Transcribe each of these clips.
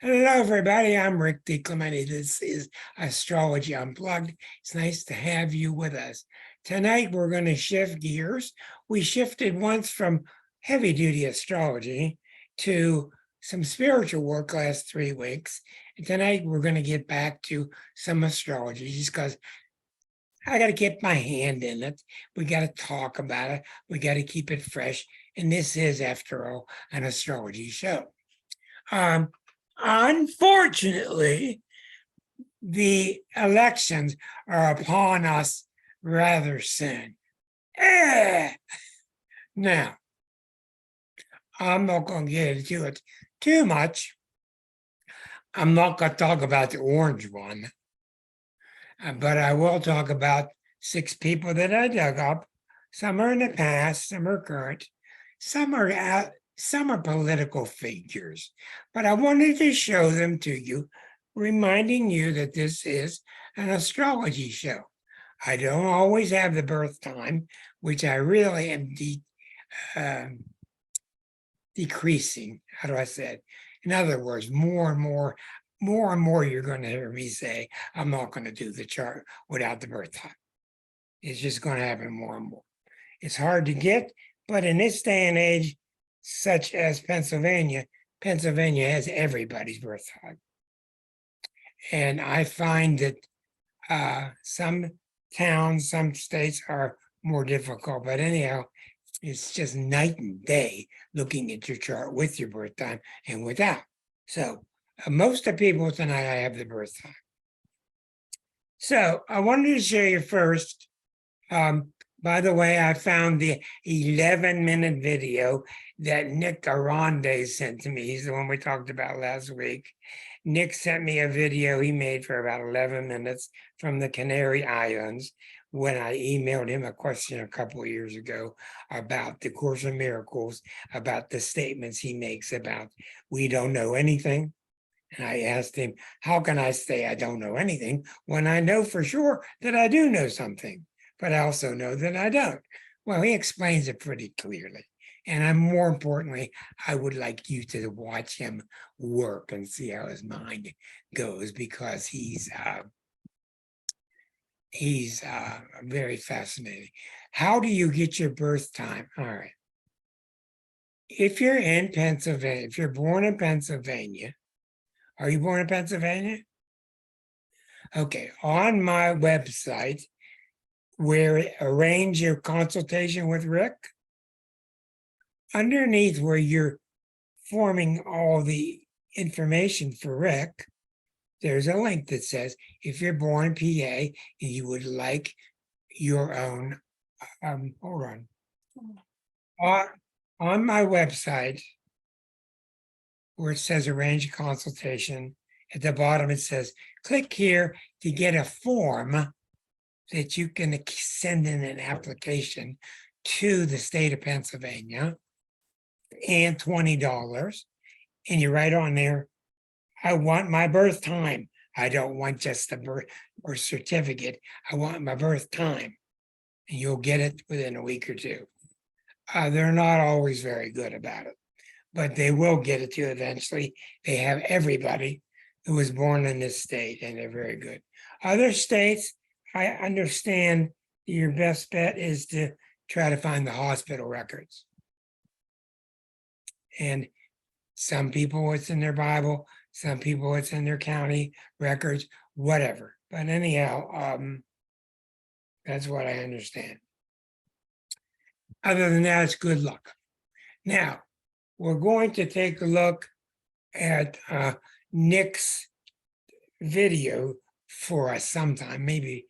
Hello, everybody. I'm Rick DiClemente. This is Astrology Unplugged. It's nice to have you with us. Tonight, we're going to shift gears. We shifted once from heavy duty astrology to some spiritual work last 3 weeks. And tonight, we're going to get back to some astrology just because I got to get my hand in it. We got to talk about it. We got to keep it fresh. And this is, after all, an astrology show. Unfortunately, the elections are upon us rather soon. Now, I'm not going to get into it too much. I'm not going to talk about the orange one, but I will talk about 6 people that I dug up. Some are in the past, some are current, some are out, some are political figures. But I wanted to show them to you, reminding you that this is an astrology show. I don't always have the birth time, which I really am decreasing. How do I say it? In other words, more and more, you're going to hear me say, I'm not going to do the chart without the birth time. It's just going to happen more and more. It's hard to get, but in this day and age, such as Pennsylvania has everybody's birth time. And I find that some towns, some states are more difficult, but anyhow, it's just night and day looking at your chart with your birth time and without. So most of the people tonight, I have the birth time. So I wanted to show you first. By the way, I found the 11-minute video that Nick Arande sent to me. He's the one we talked about last week. Nick sent me a video he made for about 11 minutes from the Canary Islands when I emailed him a question a couple of years ago about the Course of Miracles, about the statements he makes about we don't know anything. And I asked him, how can I say I don't know anything when I know for sure that I do know something, but I also know that I don't? Well, he explains it pretty clearly. And more importantly, I would like you to watch him work and see how his mind goes, because he's very fascinating. How do you get your birth time? All right. If you're in Pennsylvania, if you're born in Pennsylvania, are you born in Pennsylvania? Okay, on my website, where arrange your consultation with Rick, underneath where you're forming all the information for Rick, there's a link that says, if you're born in PA and you would like your own, hold on my website, where it says arrange consultation, at the bottom it says, click here to get a form that you can send in an application to the state of Pennsylvania, and $20. And you write on there, I want my birth time. I don't want just the birth or certificate. I want my birth time. And you'll get it within a week or two. They're not always very good about it, but they will get it to you eventually. They have everybody who was born in this state, and they're very good. Other states, I understand your best bet is to try to find the hospital records. And some people it's in their Bible, some people it's in their county records, whatever. But anyhow, that's what I understand. Other than that, it's good luck. Now, we're going to take a look at Nick's video for us sometime, maybe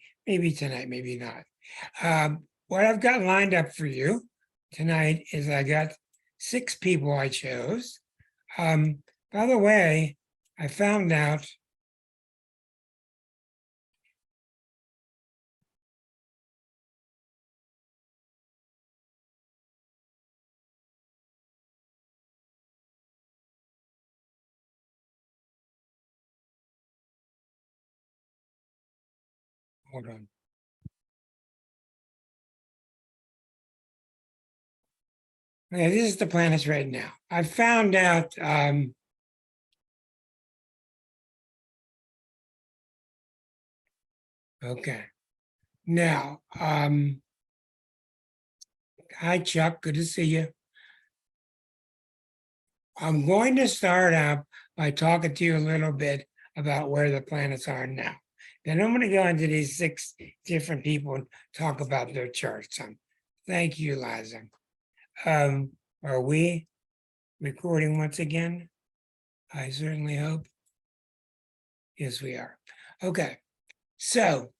tonight, maybe not. What I've got lined up for you tonight is I got 6 people I chose. By the way, I found out hold on. Okay, this is the planets right now. I found out Okay. Now, hi, Chuck. Good to see you. I'm going to start out by talking to you a little bit about where the planets are now. Then I'm going to go into these 6 different people and talk about their charts. Thank you, Liza. Are we recording once again? I certainly hope. Yes, we are. Okay. So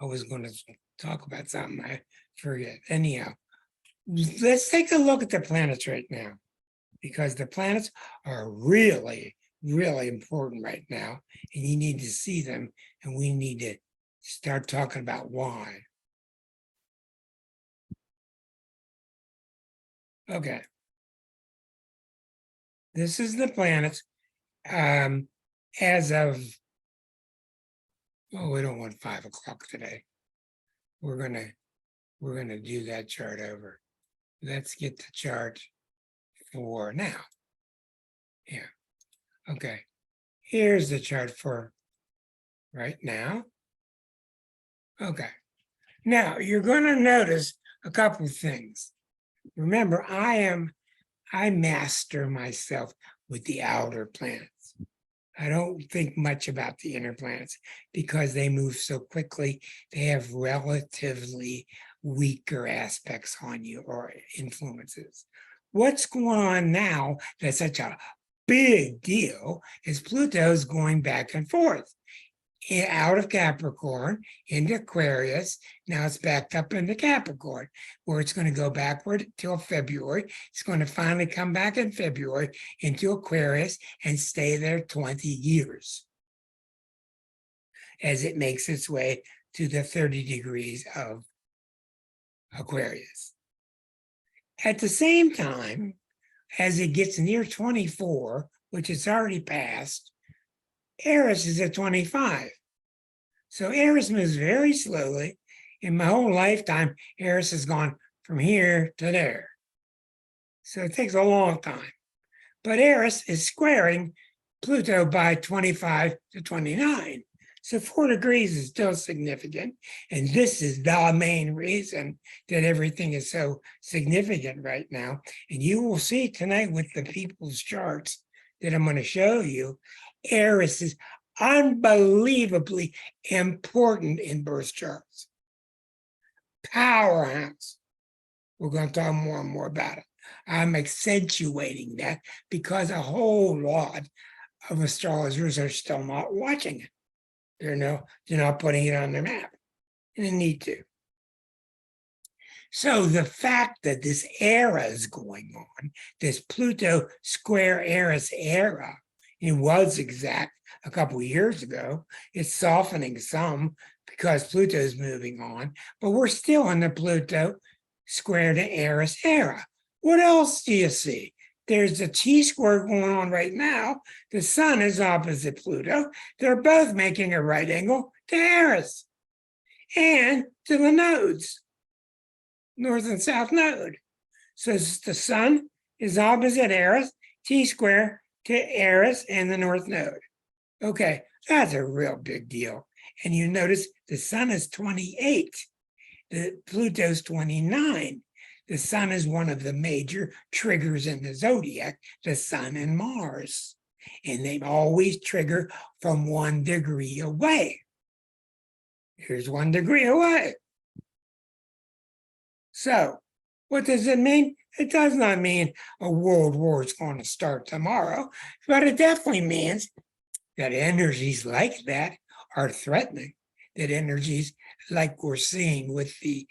I was going to talk about something I forget. Anyhow, let's take a look at the planets right now, because the planets are really, really important right now, and you need to see them, and we need to start talking about why. Okay. This is the planets as of, oh, we don't want 5 o'clock today. We're gonna do that chart over. Let's get the chart for now. Yeah. Okay. Here's the chart for right now. Okay. Now you're going to notice a couple of things. Remember, I master myself with the outer planets. I don't think much about the inner planets because they move so quickly. They have relatively weaker aspects on you or influences. What's going on now that's such a big deal is Pluto's going back and forth out of Capricorn into Aquarius. Now it's back up into Capricorn, where it's going to go backward till February. It's going to finally come back in February into Aquarius and stay there 20 years as it makes its way to the 30 degrees of Aquarius. At the same time, as it gets near 24, which it's already passed, Eris is at 25. So Eris moves very slowly. In my whole lifetime, Eris has gone from here to there. So it takes a long time. But Eris is squaring Pluto by 25 to 29. So 4 degrees is still significant. And this is the main reason that everything is so significant right now. And you will see tonight with the people's charts that I'm going to show you, Eris is unbelievably important in birth charts. Powerhouse. We're going to talk more and more about it. I'm accentuating that because a whole lot of astrologers are still not watching it. They're not putting it on their map, and they need to. So the fact that this era is going on, this Pluto square Eris era, it was exact a couple of years ago. It's softening some because Pluto is moving on, but we're still in the Pluto square to Eris era. What else do you see? There's a T-square going on right now. The sun is opposite Pluto. They're both making a right angle to Eris and to the nodes, north and south node. So the sun is opposite Eris, T-square to Eris and the north node. Okay, that's a real big deal. And you notice the sun is 28, the Pluto's 29. The sun is one of the major triggers in the zodiac, the sun and Mars. And they always trigger from 1 degree away. Here's 1 degree away. So what does it mean? It does not mean a world war is going to start tomorrow, but it definitely means that energies like that are threatening, that energies like we're seeing with the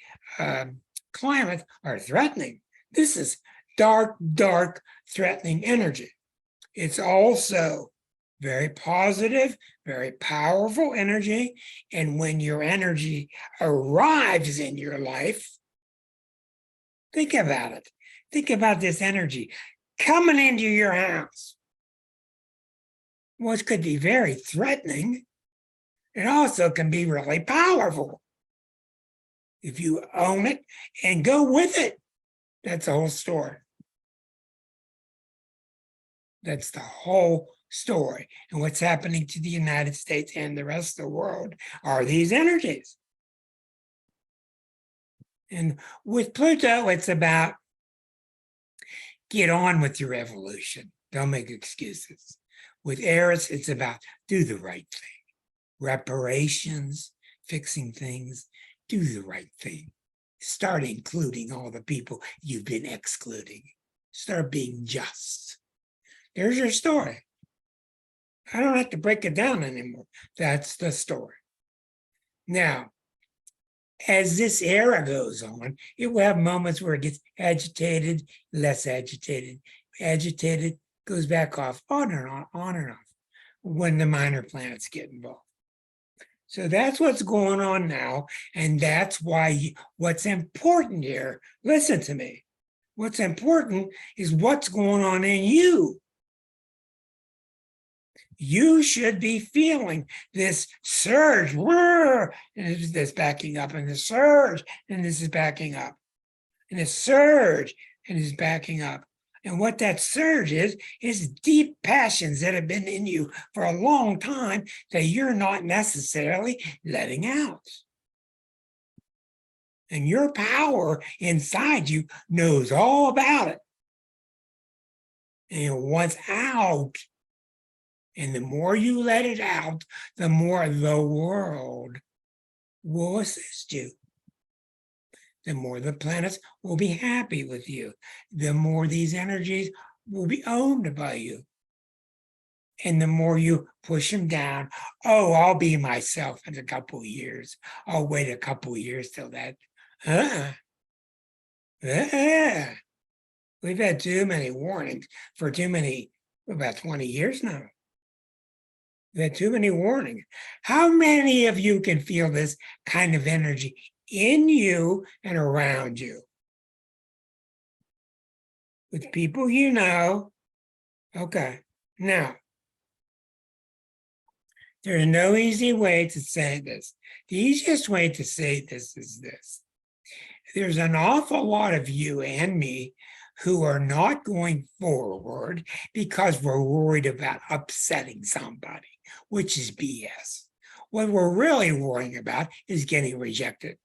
climate are threatening. This is dark, dark, threatening energy. It's also very positive, very powerful energy. And when your energy arrives in your life, think about it. Think about this energy coming into your house. Which could be very threatening. It also can be really powerful if you own it and go with it. That's the whole story. That's the whole story. And what's happening to the United States and the rest of the world are these energies. And with Pluto, it's about get on with your evolution. Don't make excuses. With Eris, it's about do the right thing. Reparations, fixing things, do the right thing. Start including all the people you've been excluding. Start being just. There's your story. I don't have to break it down anymore. That's the story. Now, as this era goes on, it will have moments where it gets agitated, less agitated, goes back off, on and off, when the minor planets get involved. So that's what's going on now. And that's why what's important here, listen to me, what's important is what's going on in you. You should be feeling this surge, and this backing up, and the surge, and this is backing up, and the surge, and is backing up. And what that surge is deep passions that have been in you for a long time that you're not necessarily letting out. And your power inside you knows all about it. And it wants out. And the more you let it out, the more the world will assist you. The more the planets will be happy with you. The more these energies will be owned by you. And the more you push them down, oh, I'll be myself in a couple of years. I'll wait a couple of years till that. We've had too many warnings for about 20 years now. There are too many warnings. How many of you can feel this kind of energy in you and around you? With people you know. Okay. Now, there's no easy way to say this. The easiest way to say this is this. There's an awful lot of you and me who are not going forward because we're worried about upsetting somebody, which is BS. What we're really worrying about is getting rejected.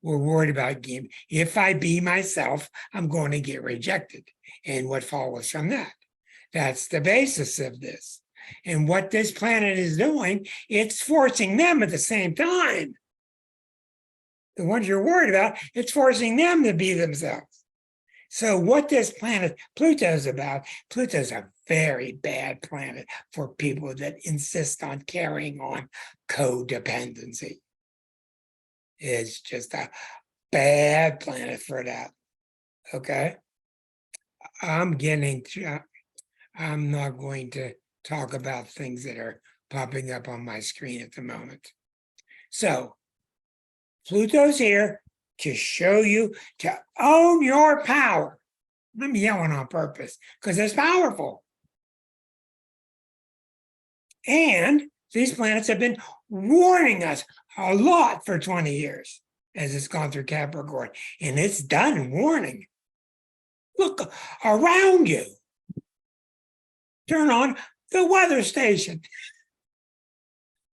We're worried about if I be myself, I'm going to get rejected. And what follows from that? That's the basis of this. And what this planet is doing, it's forcing them at the same time. The ones you're worried about, it's forcing them to be themselves. So what this planet, Pluto's about, Pluto's a very bad planet for people that insist on carrying on codependency. It's just a bad planet for that, okay? I'm not going to talk about things that are popping up on my screen at the moment. So, Pluto's here to show you to own your power. I'm yelling on purpose because it's powerful. And these planets have been warning us a lot for 20 years as it's gone through Capricorn. And it's done warning. Look around you. Turn on the weather station.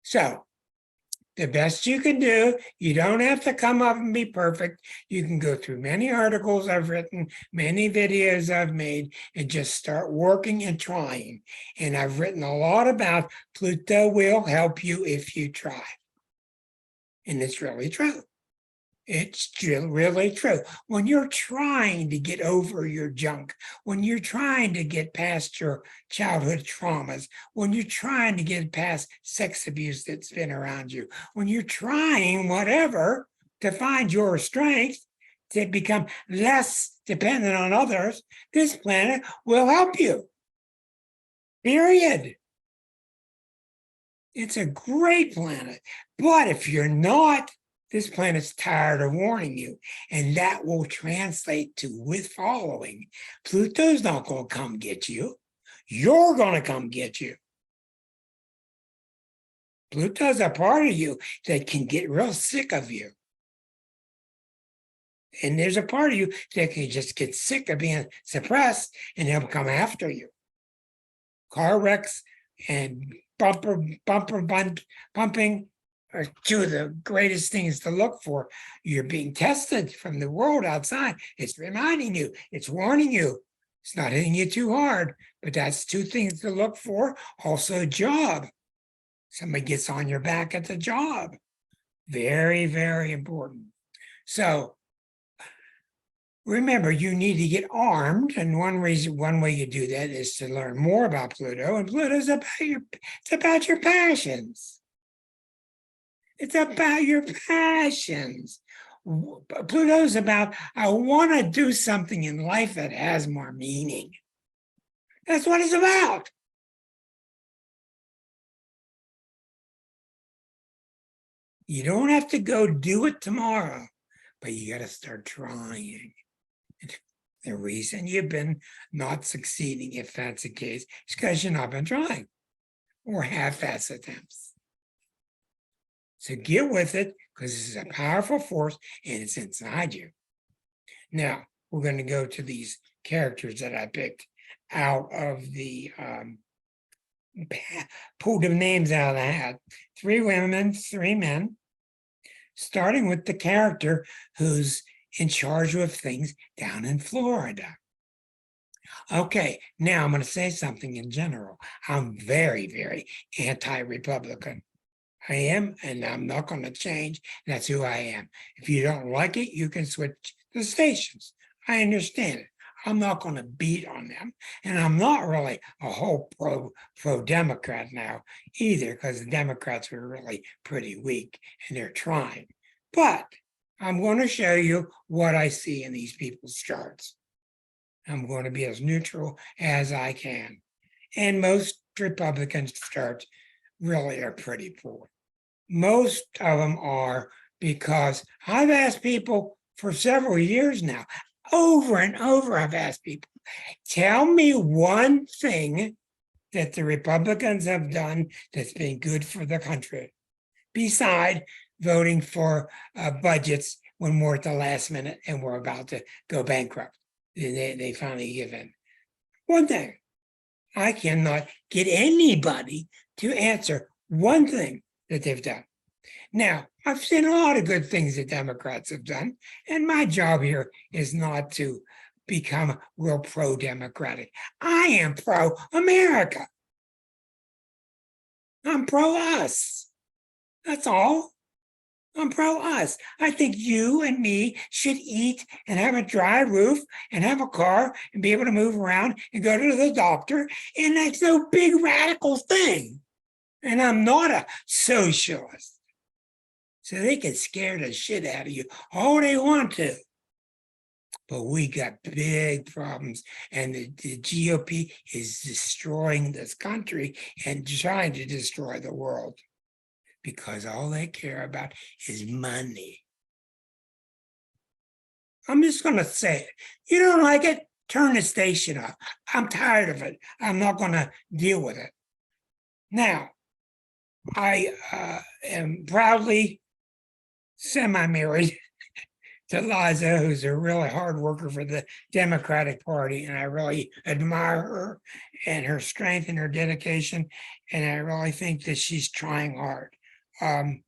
So, the best you can do, you don't have to come up and be perfect. You can go through many articles I've written, many videos I've made, and just start working and trying. And I've written a lot about Pluto will help you if you try. And it's really true. It's really true. When you're trying to get over your junk, when you're trying to get past your childhood traumas, when you're trying to get past sex abuse that's been around you, when you're trying whatever to find your strength, to become less dependent on others, this planet will help you. Period. It's a great planet. But if you're not, this planet's tired of warning you, and that will translate to with following. Pluto's not going to come get you. You're going to come get you. Pluto's a part of you that can get real sick of you. And there's a part of you that can just get sick of being suppressed, and they'll come after you. car wrecks and bumping are two of the greatest things to look for. You're being tested from the world outside. It's reminding you, it's warning you. It's not hitting you too hard, but that's two things to look for. Also, job. Somebody gets on your back at the job. Very, very important. So remember, you need to get armed, and one way you do that is to learn more about Pluto. And Pluto's about your passions. It's about your passions. Pluto's about, I want to do something in life that has more meaning. That's what it's about. You don't have to go do it tomorrow, but you got to start trying. The reason you've been not succeeding, if that's the case, is because you've not been trying, or half-ass attempts. So get with it, because this is a powerful force and it's inside you. Now, we're going to go to these characters that I picked out of the pulled the names out of the hat. 3 women, 3 men, starting with the character who's in charge of things down in Florida. Okay, now I'm going to say something in general. I'm very, very anti-Republican. I am, and I'm not going to change. That's who I am. If you don't like it, you can switch the stations. I understand it. I'm not going to beat on them. And I'm not really a whole pro-Democrat now either, because the Democrats were really pretty weak and they're trying. But I'm going to show you what I see in these people's charts. I'm going to be as neutral as I can. And most Republicans' charts really are pretty poor. Most of them are, because I've asked people for several years now, over and over, I've asked people, tell me one thing that the Republicans have done that's been good for the country, beside voting for budgets when we're at the last minute and we're about to go bankrupt. They finally give in. One thing, I cannot get anybody to answer one thing that they've done. Now, I've seen a lot of good things that Democrats have done, and my job here is not to become real pro-democratic. I am pro-America. I'm pro-us. That's all. I'm pro-us. I think you and me should eat and have a dry roof and have a car and be able to move around and go to the doctor, and that's no big radical thing. And I'm not a socialist. So they can scare the shit out of you all they want to. But we got big problems, and the GOP is destroying this country and trying to destroy the world, because all they care about is money. I'm just going to say it. You don't like it? Turn the station off. I'm tired of it. I'm not going to deal with it. Now, I am proudly semi-married to Liza, who's a really hard worker for the Democratic Party, and I really admire her and her strength and her dedication, and I really think that she's trying hard. I'm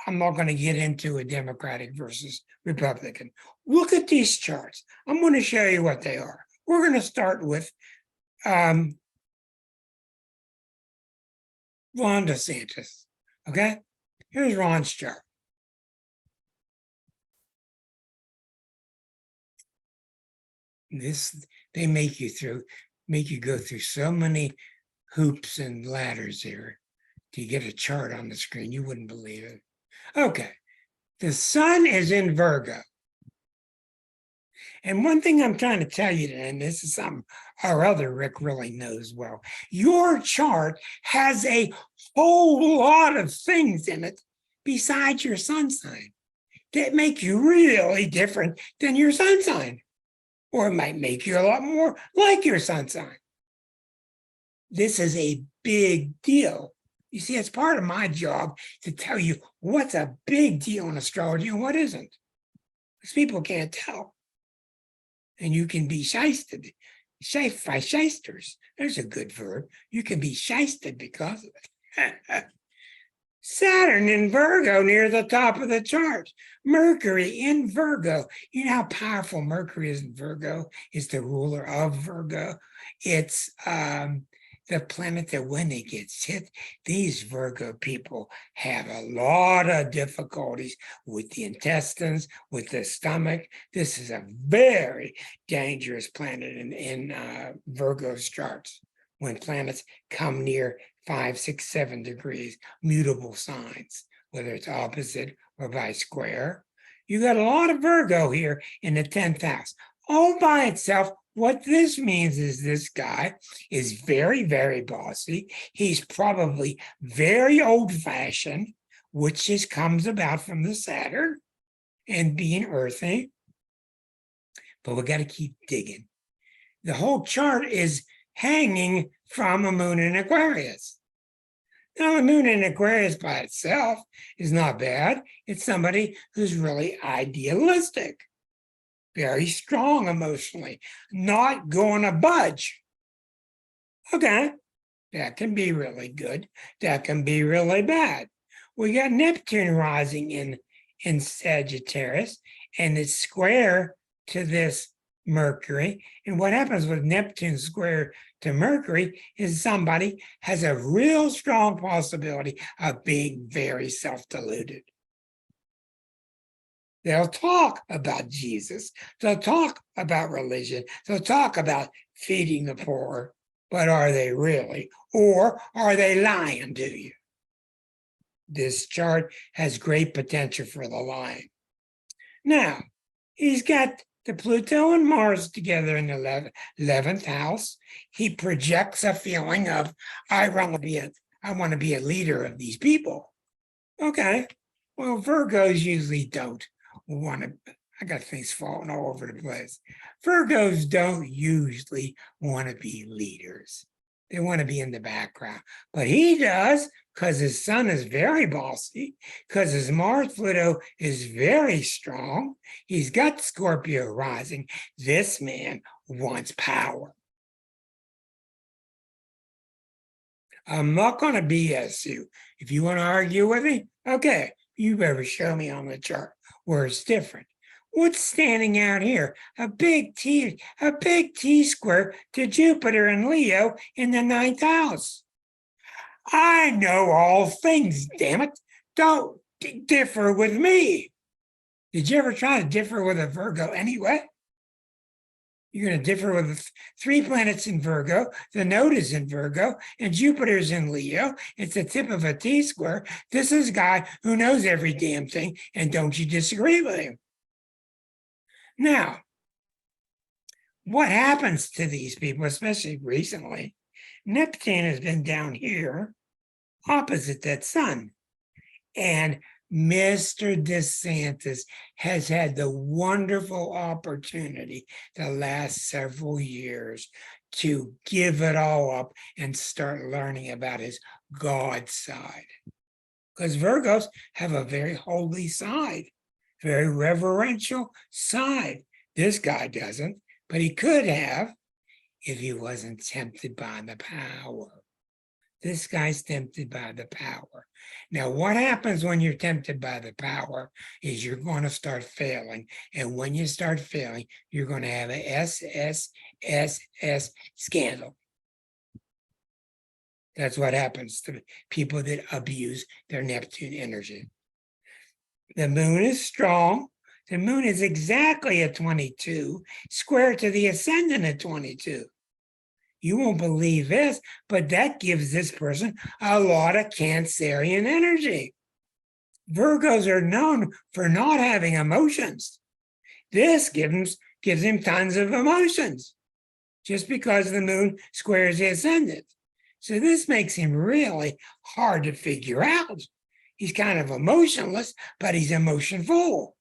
not going to get into a Democratic versus Republican. Look at these charts. I'm going to show you what they are. We're going to start with Ron DeSantis. Okay, here's Ron's chart. They make you go through so many hoops and ladders here to get a chart on the screen. You wouldn't believe it. Okay, the sun is in Virgo. And one thing I'm trying to tell you, and this is something our other Rick really knows well, your chart has a whole lot of things in it besides your sun sign that make you really different than your sun sign, or it might make you a lot more like your sun sign. This is a big deal. You see, it's part of my job to tell you what's a big deal in astrology and what isn't, because people can't tell. And you can be shysted shysters. There's a good verb. You can be shysted because of it. Saturn in Virgo near the top of the chart. Mercury in Virgo. You know how powerful Mercury is in Virgo? Is the ruler of Virgo. It's the planet that when it gets hit, these Virgo people have a lot of difficulties with the intestines, with the stomach. This is a very dangerous planet in Virgo's charts. When planets come near 5, 6, 7 degrees, mutable signs, whether it's opposite or by square. You got a lot of Virgo here in the 10th house. All by itself, what this means is this guy is very, very bossy. He's probably very old-fashioned, which just comes about from the Saturn and being earthy. But we got to keep digging. The whole chart is hanging from a moon in Aquarius. Now, the moon in Aquarius by itself is not bad. It's somebody who's really idealistic, very strong emotionally, not going to budge. Okay, that can be really good. That can be really bad. We got Neptune rising in Sagittarius, and it's square to this Mercury. And what happens with Neptune square to Mercury is somebody has a real strong possibility of being very self-deluded. They'll talk about Jesus. They'll talk about religion. They'll talk about feeding the poor. But are they really? Or are they lying to you? This chart has great potential for the lying. Now, he's got the Pluto and Mars together in the 11th house. He projects a feeling of, I want to be a leader of these people. Okay, well, Virgos usually don't want to, I got things falling all over the place. Virgos don't usually want to be leaders. They want to be in the background. But he does, because his sun is very bossy, because his Mars Pluto is very strong. He's got Scorpio rising. This man wants power. I'm not going to BS you. If you want to argue with me, okay, you better show me on the chart where it's different. What's standing out here? A big T square to Jupiter and Leo in the 9th house. I know all things, damn it. Don't differ with me. Did you ever try to differ with a Virgo anyway? You're going to differ with 3 planets in Virgo. The node is in Virgo, and Jupiter's in Leo. It's the tip of a T square. This is a guy who knows every damn thing, and don't you disagree with him? Now, what happens to these people, especially recently? Neptune has been down here, opposite that sun. And Mr. DeSantis has had the wonderful opportunity the last several years to give it all up and start learning about his God side. Because Virgos have a very holy side, very reverential side. This guy doesn't, but he could have if he wasn't tempted by the power. This guy's tempted by the power. Now, what happens when you're tempted by the power is you're going to start failing. And when you start failing, you're going to have a SSSS scandal. That's what happens to people that abuse their Neptune energy. The moon is strong. The moon is exactly at 22, square to the ascendant at 22. You won't believe this, but that gives this person a lot of Cancerian energy. Virgos are known for not having emotions. This gives him tons of emotions, just because the moon squares the ascendant. So this makes him really hard to figure out. He's kind of emotionless, but he's emotionful.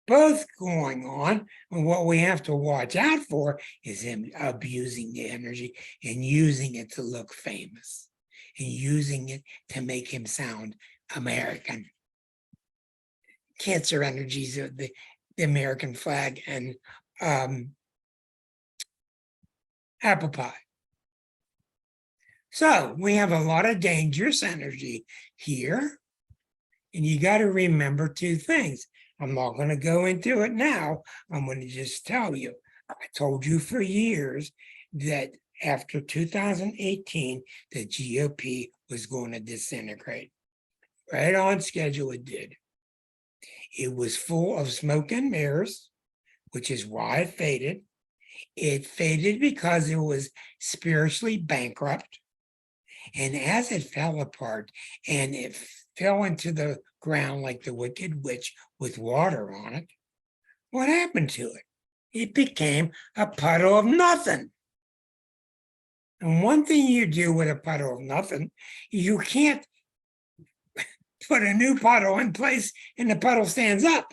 Both going on, and what we have to watch out for is him abusing the energy and using it to look famous and using it to make him sound American. Cancer energies of the American flag and apple pie. So we have a lot of dangerous energy here. And you got to remember two things. I'm not going to go into it now. I'm going to just tell you. I told you for years that after 2018, the GOP was going to disintegrate. Right on schedule, it did. It was full of smoke and mirrors, which is why it faded. It faded because it was spiritually bankrupt. And as it fell apart and it fell into the ground like the wicked witch with water on it, what happened to it? It became a puddle of nothing. And one thing you do with a puddle of nothing, you can't put a new puddle in place and the puddle stands up.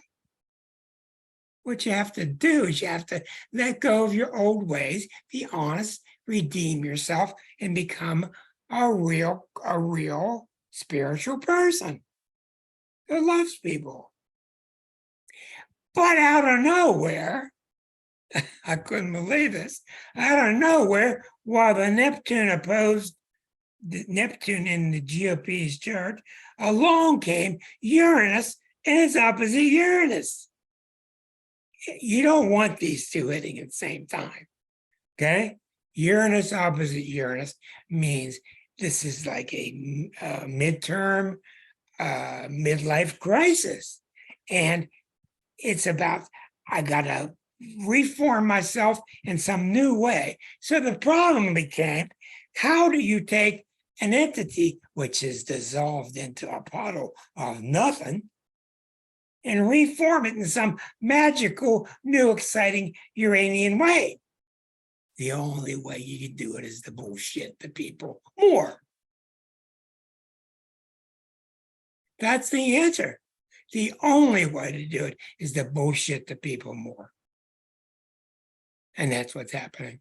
What you have to do is you have to let go of your old ways, be honest, redeem yourself, and become a real spiritual person that loves people. But out of nowhere, I couldn't believe this, out of nowhere, while the Neptune in the GOP's chart, along came Uranus and its opposite Uranus. You don't want these two hitting at the same time, okay? Uranus opposite Uranus means this is like a midterm, midlife crisis. And it's about, I got to reform myself in some new way. So the problem became, how do you take an entity which is dissolved into a puddle of nothing and reform it in some magical, new, exciting Uranian way? The only way you can do it is to bullshit the people more. That's the answer. The only way to do it is to bullshit the people more. And that's what's happening.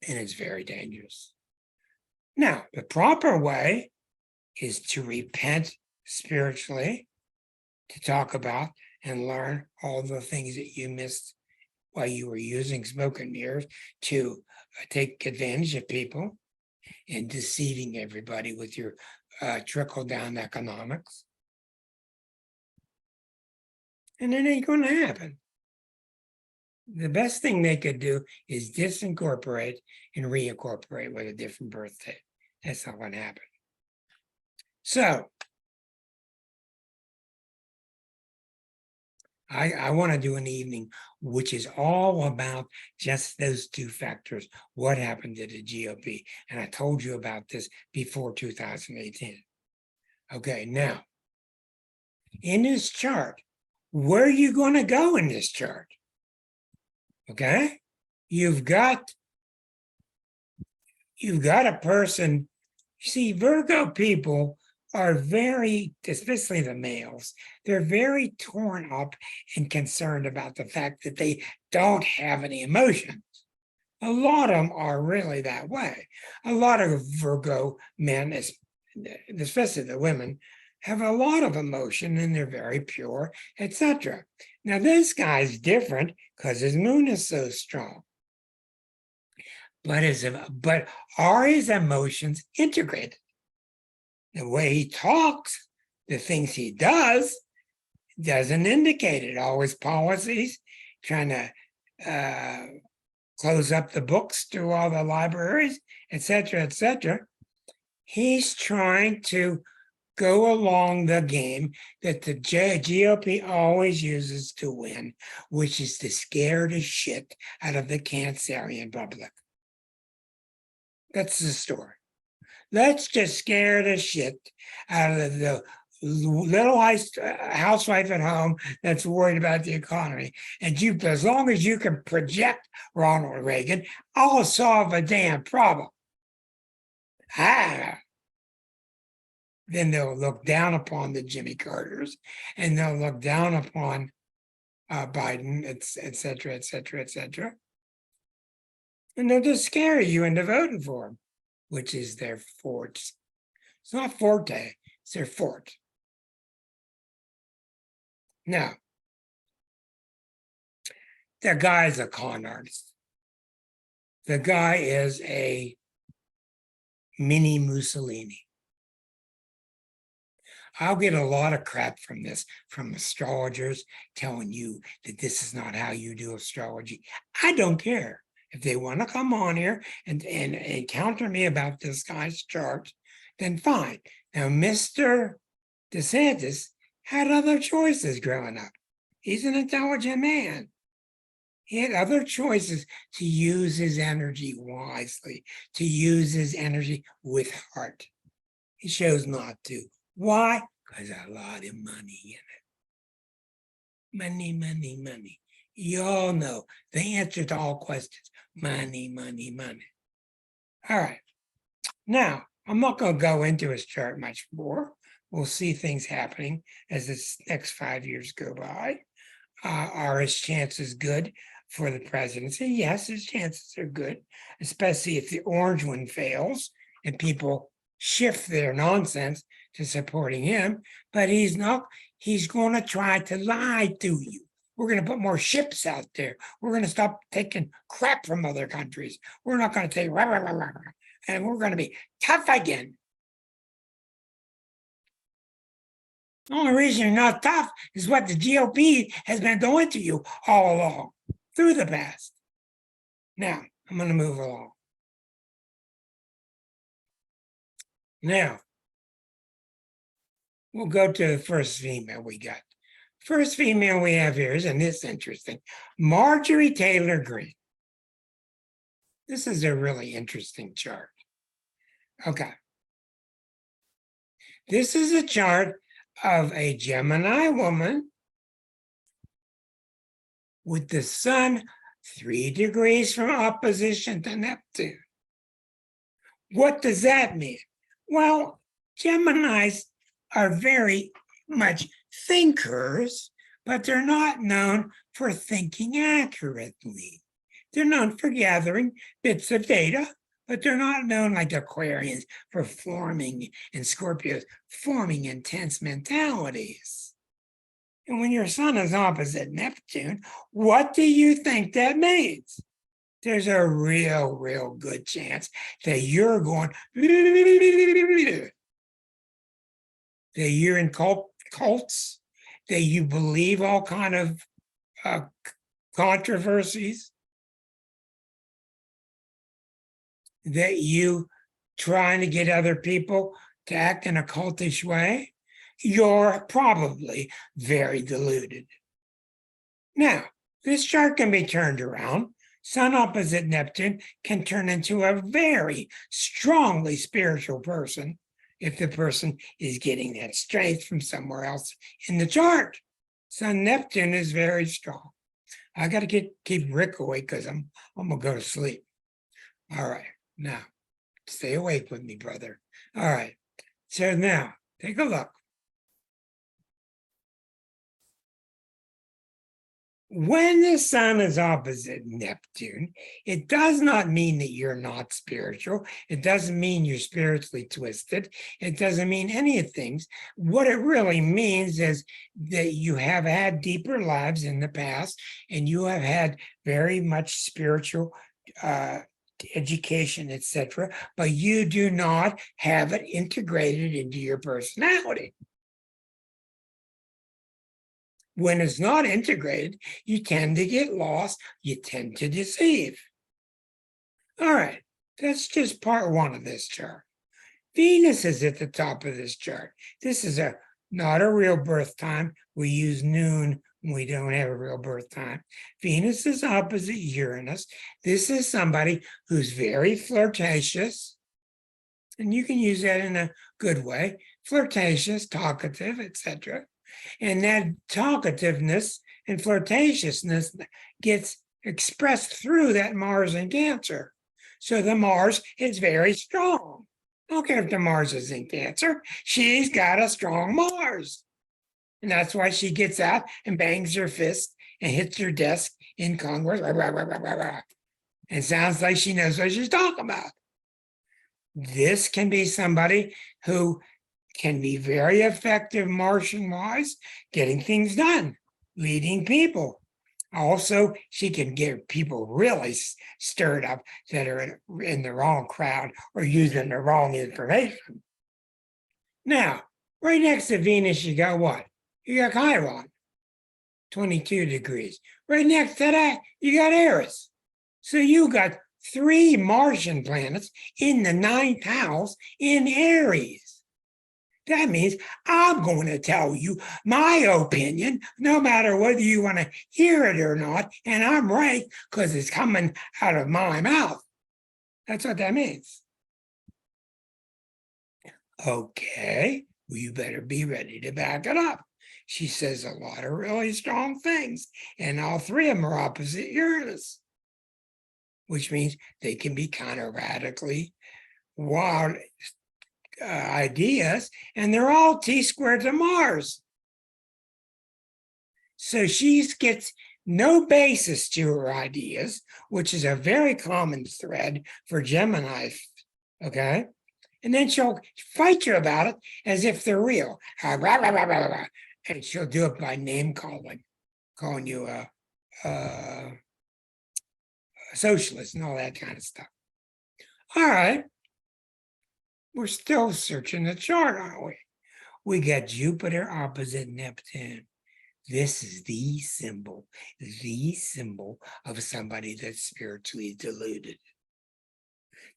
And it's very dangerous. Now, the proper way is to repent spiritually, to talk about and learn all the things that you missed while you were using smoke and mirrors to take advantage of people and deceiving everybody with your trickle-down economics. And it ain't going to happen. The best thing they could do is disincorporate and reincorporate with a different birthday. That's not going to happen. So, I want to do an evening which is all about just those two factors. What happened to the GOP? And I told you about this before 2018. Okay, now, in this chart, where are you going to go in this chart? Okay, you've got a person. See, Virgo people are very, especially the males, they're very torn up and concerned about the fact that they don't have any emotions. A lot of them are really that way. A lot of Virgo men, especially the women, have a lot of emotion and they're very pure, etc. Now, this guy's different because his moon is so strong. But are his emotions integrated? The way he talks, the things he does, doesn't indicate it. All his policies, trying to close up the books to all the libraries, etc., etc. He's trying to go along the game that the GOP always uses to win, which is to scare the shit out of the Cancerian public. That's the story. Let's just scare the shit out of the little housewife at home that's worried about the economy. And as long as you can project Ronald Reagan, I'll solve a damn problem. Then they'll look down upon the Jimmy Carters, and they'll look down upon Biden, etc., etc., etc. And they'll just scare you into voting for him, which is their forte. It's not forte, it's their fort. Now, the guy's a con artist. The guy is a mini Mussolini. I'll get a lot of crap from this, from astrologers telling you that this is not how you do astrology. I don't care. If they want to come on here and counter me about this guy's chart, then fine. Now, Mr. DeSantis had other choices growing up. He's an intelligent man. He had other choices to use his energy wisely, to use his energy with heart. He chose not to. Why? Because a lot of money in it. Money, money, money. You all know the answer to all questions. Money, money, money. All right. Now, I'm not going to go into his chart much more. We'll see things happening as this next 5 years go by. Are his chances good for the presidency? Yes, his chances are good, especially if the orange one fails and people shift their nonsense to supporting him. But he's going to try to lie to you. We're going to put more ships out there. We're going to stop taking crap from other countries. We're not going to take, and we're going to be tough again. The only reason you're not tough is what the GOP has been doing to you all along through the past. Now, I'm going to move along. Now, we'll go to the first female we got. First female we have here is, and this is interesting, Marjorie Taylor Greene. This is a really interesting chart. Okay. This is a chart of a Gemini woman with the sun 3 degrees from opposition to Neptune. What does that mean? Well, Geminis are very much thinkers, but they're not known for thinking accurately. They're known for gathering bits of data, but they're not known like Aquarians for forming, and Scorpios forming intense mentalities. And when your sun is opposite Neptune, what do you think that means? There's a real good chance that you're going, that you're in cults, that you believe all kind of controversies, that you trying to get other people to act in a cultish way. You're probably very deluded. Now, this chart can be turned around. Sun opposite Neptune can turn into a very strongly spiritual person if the person is getting that strength from somewhere else in the chart. Sun Neptune is very strong. I got to keep Rick awake because I'm going to go to sleep. All right, now, stay awake with me, brother. All right, so now, take a look. When the sun is opposite Neptune, it does not mean that you're not spiritual. It doesn't mean you're spiritually twisted. It doesn't mean any of things. What it really means is that you have had deeper lives in the past, and you have had very much spiritual education, etc., but you do not have it integrated into your personality. When it's not integrated, you tend to get lost, you tend to deceive. All right, that's just part one of this chart. Venus is at the top of this chart. This is not a real birth time. We use noon when we don't have a real birth time. Venus is opposite Uranus. This is somebody who's very flirtatious, and you can use that in a good way, flirtatious, talkative, etc. And that talkativeness and flirtatiousness gets expressed through that Mars in Cancer. So the Mars is very strong. I don't care if the Mars is in Cancer, she's got a strong Mars. And that's why she gets out and bangs her fist and hits her desk in Congress. And sounds like she knows what she's talking about. This can be somebody who can be very effective Martian-wise, getting things done, leading people. Also, she can get people really stirred up that are in the wrong crowd or using the wrong information. Now, right next to Venus, you got what? You got Chiron, 22 degrees. Right next to that, you got Eris. So you got 3 Martian planets in the 9th house in Aries. That means I'm going to tell you my opinion, no matter whether you want to hear it or not. And I'm right because it's coming out of my mouth. That's what that means. Okay, well, you better be ready to back it up. She says a lot of really strong things, and all 3 of them are opposite Uranus, which means they can be kind of radically wild ideas, and they're all T-squared to Mars. So she gets no basis to her ideas, which is a very common thread for Gemini, okay? And then she'll fight you about it as if they're real. And she'll do it by name calling you a socialist and all that kind of stuff. All right. We're still searching the chart, aren't we? We got Jupiter opposite Neptune. This is the symbol of somebody that's spiritually deluded.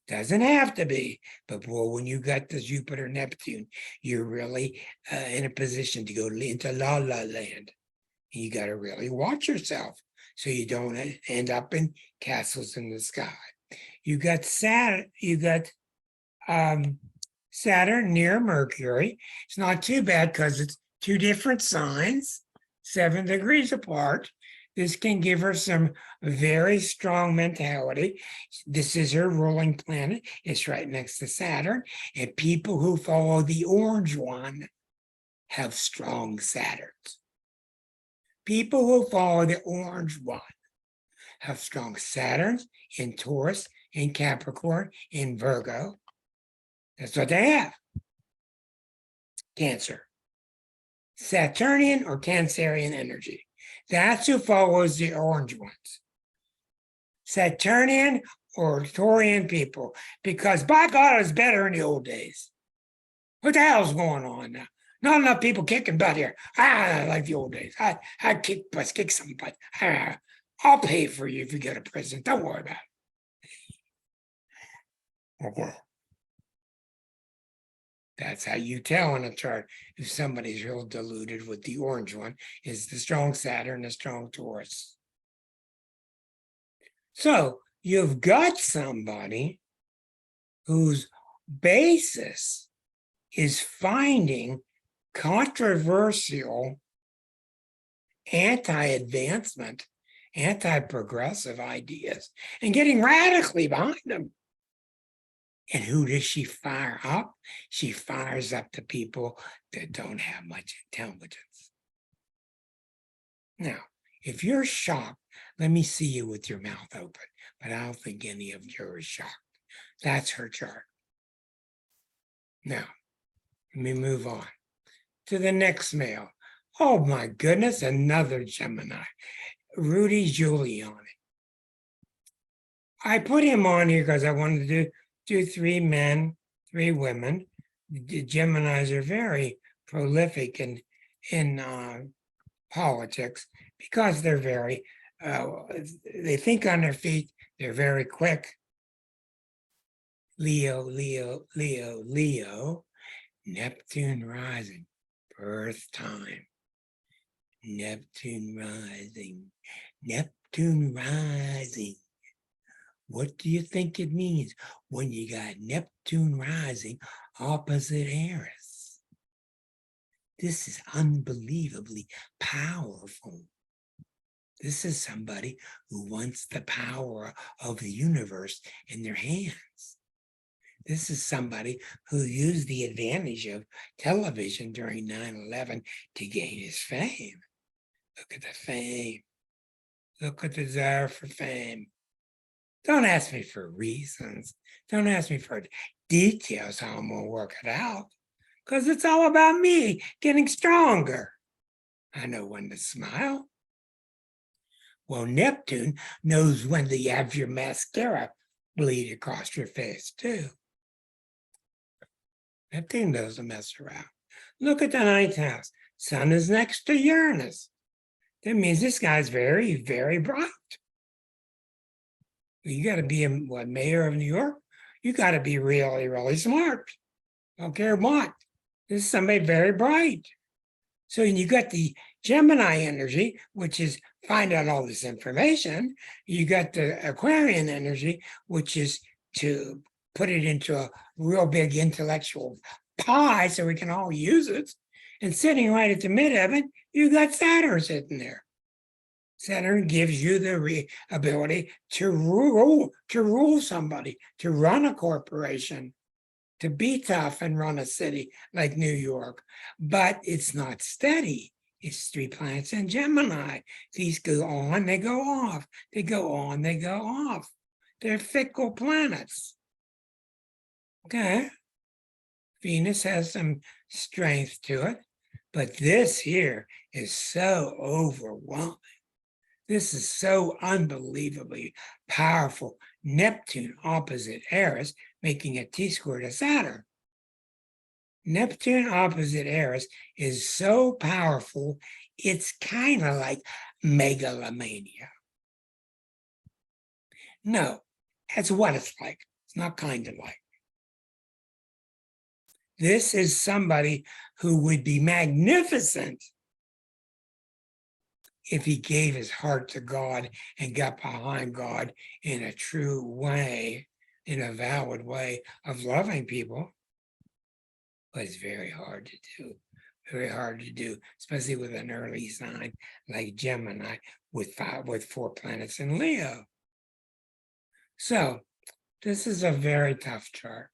Doesn't have to be, but boy, when you got the Jupiter Neptune, you're really in a position to go into la la land. And you got to really watch yourself so you don't end up in castles in the sky. You got Saturn. You got Saturn near Mercury. It's not too bad because it's 2 different signs, 7 degrees apart. This can give her some very strong mentality. This is her ruling planet. It's right next to Saturn. And people who follow the orange one have strong Saturns. People who follow the orange one have strong Saturns in Taurus, in Capricorn, in Virgo. That's what they have. Cancer. Saturnian or Cancerian energy. That's who follows the orange ones. Saturnian or Taurian people. Because by God, it was better in the old days. What the hell's going on now? Not enough people kicking butt here. Like the old days. I kick some butt. I'll pay for you if you get a present. Don't worry about it. Okay. That's how you tell in a chart if somebody's real deluded with the orange one, is the strong Saturn, the strong Taurus. So you've got somebody whose basis is finding controversial, anti-advancement, anti-progressive ideas and getting radically behind them. And who does she fire up? She fires up the people that don't have much intelligence. Now, if you're shocked, let me see you with your mouth open, but I don't think any of you are shocked. That's her chart. Now, let me move on to the next male. Oh my goodness, another Gemini, Rudy Giuliani. I put him on here because I wanted to do 3 men, 3 women. The Geminis are very prolific in politics because they're very, they think on their feet, they're very quick. Leo, Leo, Leo, Leo, Neptune rising, birth time. Neptune rising, Neptune rising. What do you think it means when you got Neptune rising opposite Eris? This is unbelievably powerful. This is somebody who wants the power of the universe in their hands. This is somebody who used the advantage of television during 9/11 to gain his fame. Look at the fame. Look at the desire for fame. Don't ask me for reasons. Don't ask me for details how I'm going to work it out, because it's all about me getting stronger. I know when to smile. Well, Neptune knows when to have your mascara bleed across your face, too. Neptune doesn't mess around. Look at the ninth house. Sun is next to Uranus. That means this guy's very, very bright. You got to be mayor of New York? You got to be really, really smart. Don't care what. This is somebody very bright. So you got the Gemini energy, which is find out all this information. You got the Aquarian energy, which is to put it into a real big intellectual pie so we can all use it. And sitting right at the midheaven, you got Saturn sitting there. Saturn gives you the ability to rule somebody, to run a corporation, to be tough and run a city like New York. But it's not steady. It's 3 planets in Gemini. These go on, they go off. They go on, they go off. They're fickle planets. Okay. Venus has some strength to it, but this here is so overwhelming. This is so unbelievably powerful. Neptune opposite Eris, making a T-square to Saturn. Neptune opposite Eris is so powerful, it's kind of like megalomania. No, that's what it's like. It's not kind of like. This is somebody who would be magnificent if he gave his heart to God and got behind God in a true way, in a valid way of loving people. But it's very hard to do, especially with an early sign like Gemini with 4 planets in Leo. So this is a very tough chart.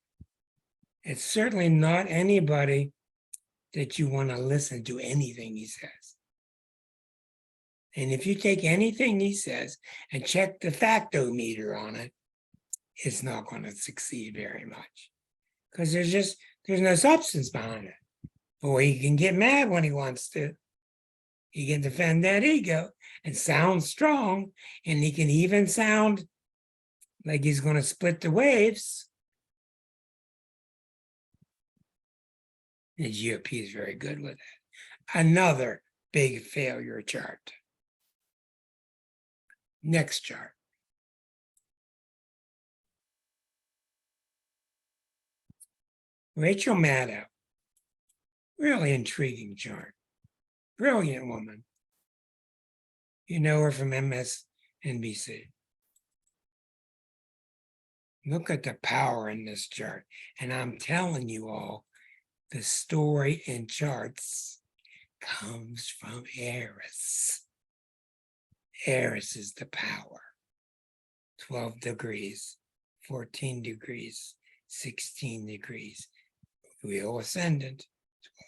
It's certainly not anybody that you want to listen to anything he says. And if you take anything he says and check the facto meter on it, it's not going to succeed very much. Because there's no substance behind it. Or he can get mad when he wants to. He can defend that ego and sound strong. And he can even sound like he's going to split the waves. The GOP is very good with that. Another big failure chart. Next chart. Rachel Maddow. Really intriguing chart. Brilliant woman. You know her from MSNBC. Look at the power in this chart. And I'm telling you all, the story in charts comes from Eris. Eris is the power. 12 degrees, 14 degrees, 16 degrees. Real ascendant,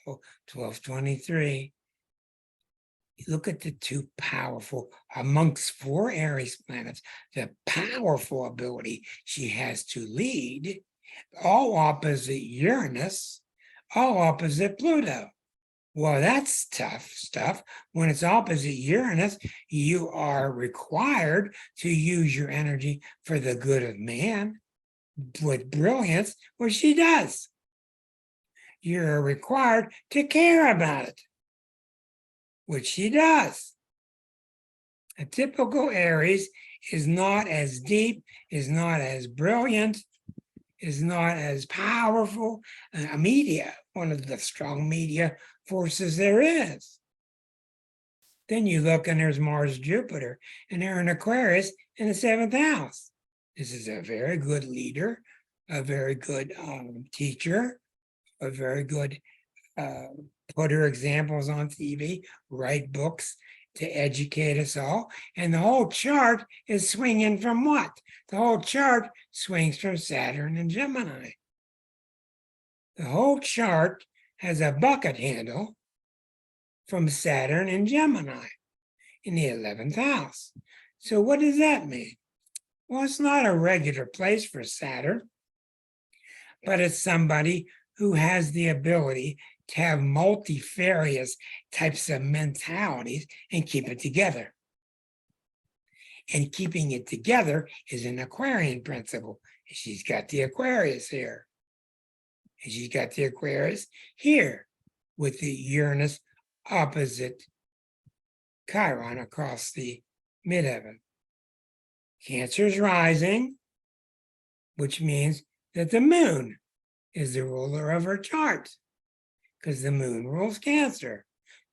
1223. Look at the 2 powerful, amongst 4 Aries planets, the powerful ability she has to lead, all opposite Uranus, all opposite Pluto. Well, that's tough stuff. When it's opposite Uranus, you are required to use your energy for the good of man with brilliance, which she does. You're required to care about it, which she does. A typical Aries is not as deep, is not as brilliant, is not as powerful. Media, one of the strong media forces there is. Then you look and there's Mars, Jupiter, and they're in Aquarius in the 7th house. This is a very good leader, a very good teacher, a very good put her examples on TV, write books to educate us all. And the whole chart is swinging from what? The whole chart swings from Saturn and Gemini. The whole chart has a bucket handle from Saturn and Gemini in the 11th house. So what does that mean? Well, it's not a regular place for Saturn, but it's somebody who has the ability to have multifarious types of mentalities and keep it together. and keeping it together is an Aquarian principle. She's got the Aquarius here. And she's got the Aquarius here with the Uranus opposite Chiron across the midheaven. Cancer is rising, which means that the moon is the ruler of her chart because the moon rules Cancer.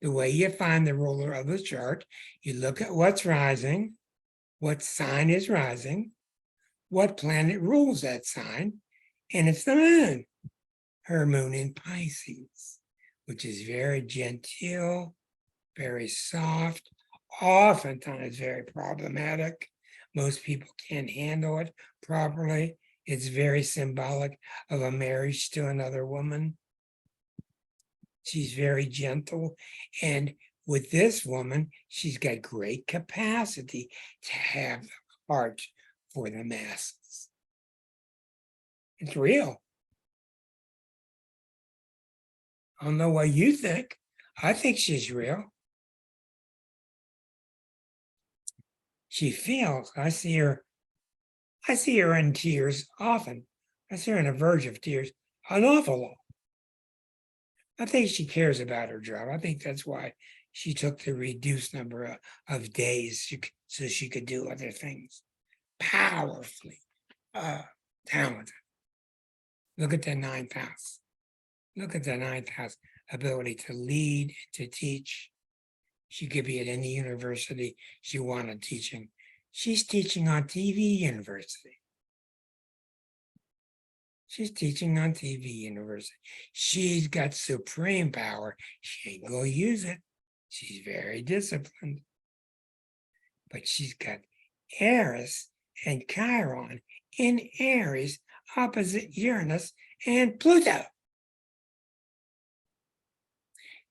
The way you find the ruler of the chart, you look at what's rising, what sign is rising, what planet rules that sign, and it's the moon. Her moon in Pisces, which is very genteel, very soft, oftentimes very problematic. Most people can't handle it properly. It's very symbolic of a marriage to another woman. She's very gentle. And with this woman, she's got great capacity to have the heart for the masses. It's real. I don't know what you think. I think she's real. She feels. I see her in tears often. I see her on the verge of tears an awful lot. I think she cares about her job. I think that's why she took the reduced number of days so she could do other things. Powerfully talented. Look at the ninth house. Look at the ninth house. Ability to lead, to teach. She could be at any university she wanted teaching. She's teaching on TV University. She's teaching on TV University. She's got supreme power. She ain't gonna use it. She's very disciplined. But she's got Eris and Chiron in Aries opposite Uranus and Pluto.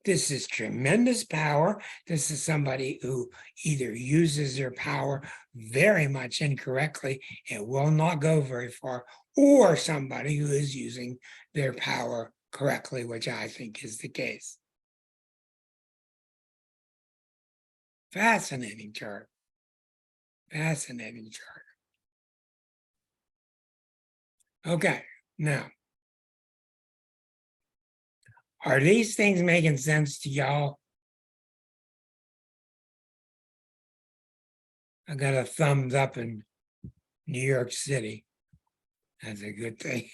This is tremendous power. This is somebody who either uses their power very much incorrectly and will not go very far, or somebody who is using their power correctly, which I think is the case. Fascinating chart. Fascinating chart. Okay, now, are these things making sense to y'all? I got a thumbs up in New York City. That's a good thing.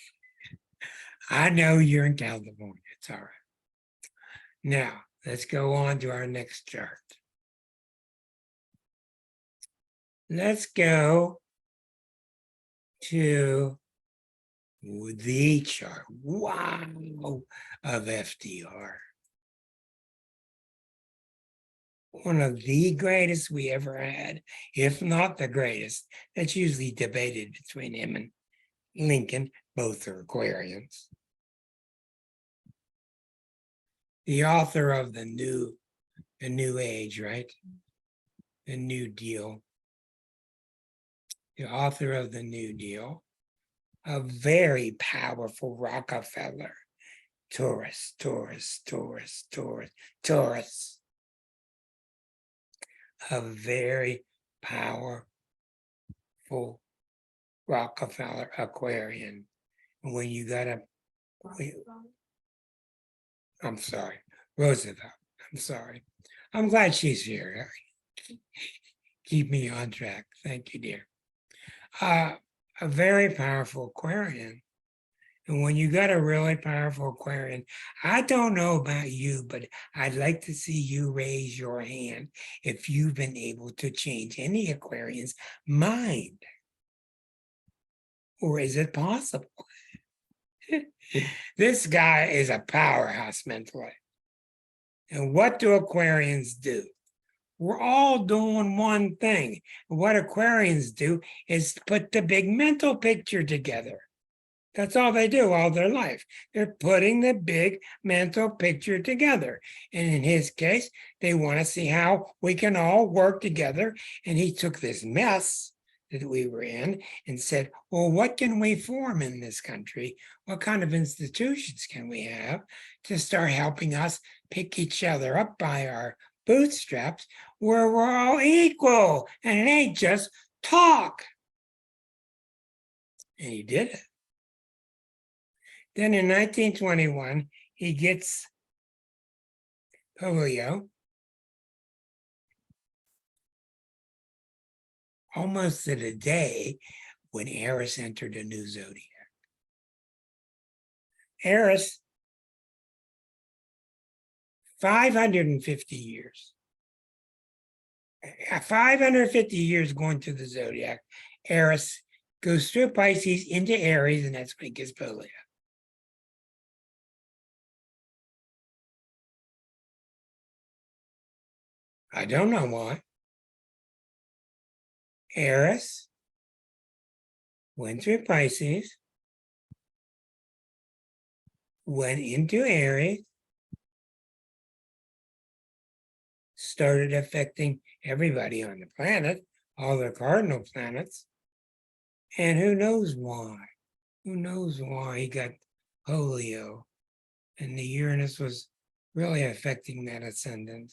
I know you're in California. It's all right. Now, let's go on to our next chart. Let's go to the chart. Wow, of FDR. One of the greatest we ever had, if not the greatest. That's usually debated between him and Lincoln. Both are Aquarians. The author of the new age, right? The New Deal. The author of the New Deal. A very powerful Rockefeller. Taurus. A very powerful Rockefeller Aquarian. When you got I'm sorry, Roosevelt. I'm sorry. I'm glad she's here. Keep me on track. Thank you, dear. A very powerful Aquarian. And when you got a really powerful Aquarian, I don't know about you, but I'd like to see you raise your hand if you've been able to change any Aquarian's mind. Or is it possible? This guy is a powerhouse mentally. And what do Aquarians do? We're all doing one thing. What Aquarians do is put the big mental picture together. That's all they do all their life. They're putting the big mental picture together. And in his case, they want to see how we can all work together. And he took this mess that we were in and said, well, what can we form in this country? What kind of institutions can we have to start helping us pick each other up by our bootstraps where we're all equal and it ain't just talk. And he did it. Then in 1921, he gets polio. Almost to the day when Eris entered a new zodiac. Eris, 550 years. 550 years going through the zodiac. Eris goes through Pisces into Aries, and that's when he gets polio. I don't know why. Eris went through Pisces, went into Aries, started affecting everybody on the planet, all the cardinal planets. And who knows why? Who knows why he got polio? And the Uranus was really affecting that ascendant.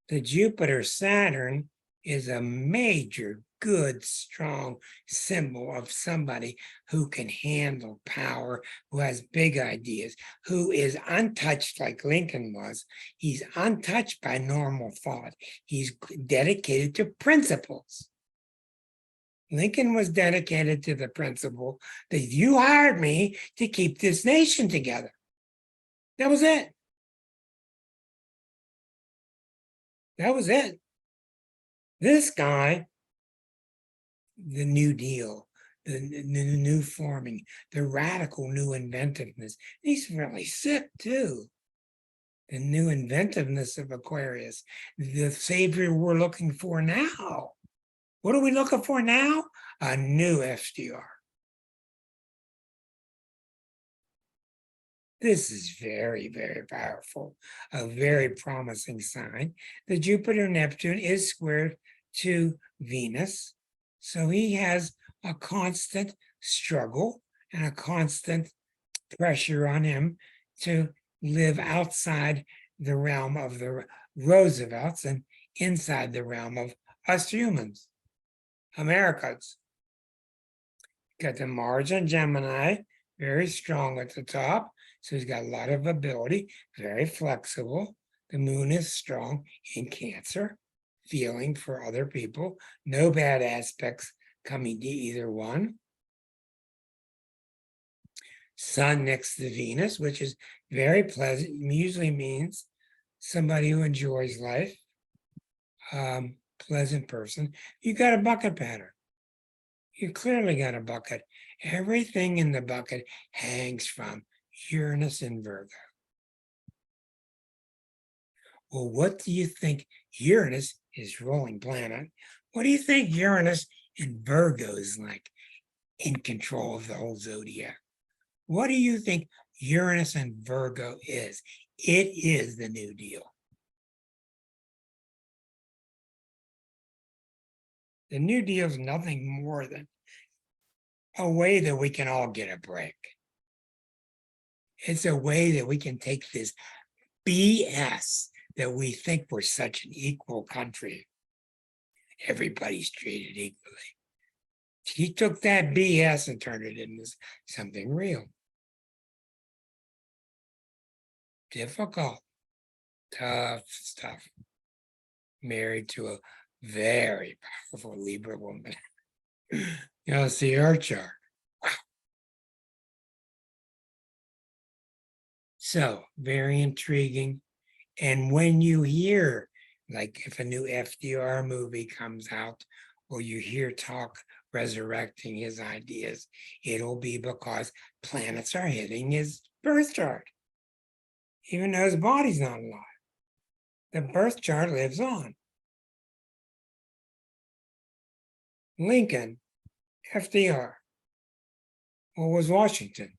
The Jupiter-Saturn is a major, good, strong symbol of somebody who can handle power, who has big ideas, who is untouched like Lincoln was. He's untouched by normal thought. He's dedicated to principles. Lincoln was dedicated to the principle that you hired me to keep this nation together. That was it. That was it. This guy, the New Deal, the new forming, the radical new inventiveness, he's really sick too. The new inventiveness of Aquarius, the savior we're looking for now. What are we looking for now? A new FDR. This is very, very powerful, a very promising sign. The Jupiter-Neptune is squared to Venus, so he has a constant struggle and a constant pressure on him to live outside the realm of the Roosevelts and inside the realm of us humans, Americans. Got the Mars and Gemini, very strong at the top. So he's got a lot of ability, very flexible. The moon is strong in Cancer, feeling for other people. No bad aspects coming to either one. Sun next to Venus, which is very pleasant, usually means somebody who enjoys life, pleasant person. You got a bucket pattern. You clearly got a bucket. Everything in the bucket hangs from Uranus and Virgo. Well, what do you think? Uranus is ruling planet. What do you think Uranus and Virgo is like in control of the whole zodiac? What do you think Uranus and Virgo is? It is the New Deal. The New Deal is nothing more than a way that we can all get a break. It's a way that we can take this BS that we think we're such an equal country. Everybody's treated equally. He took that BS and turned it into something real. Difficult, tough stuff. Married to a very powerful Libra woman. See her chart. Wow. So, very intriguing. And when you hear, like if a new FDR movie comes out, or you hear talk resurrecting his ideas, it'll be because planets are hitting his birth chart. Even though his body's not alive, the birth chart lives on. Lincoln, FDR. What was Washington?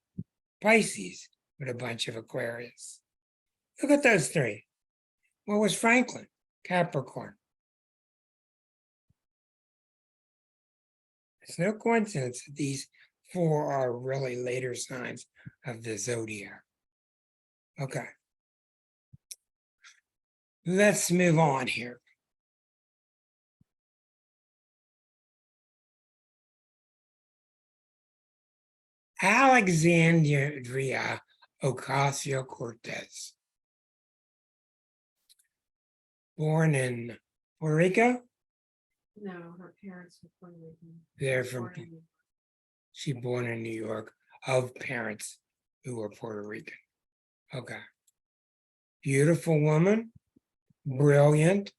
Pisces with a bunch of Aquarius. Look at those three. What was Franklin? Capricorn. It's no coincidence that these four are really later signs of the zodiac. Okay. let's move on here. Alexandria Ocasio Cortez, born in Puerto Rico. No, her parents were Puerto Rican. They're from, Born in- she born in New York of parents who were Puerto Rican. Okay. Beautiful woman, brilliant,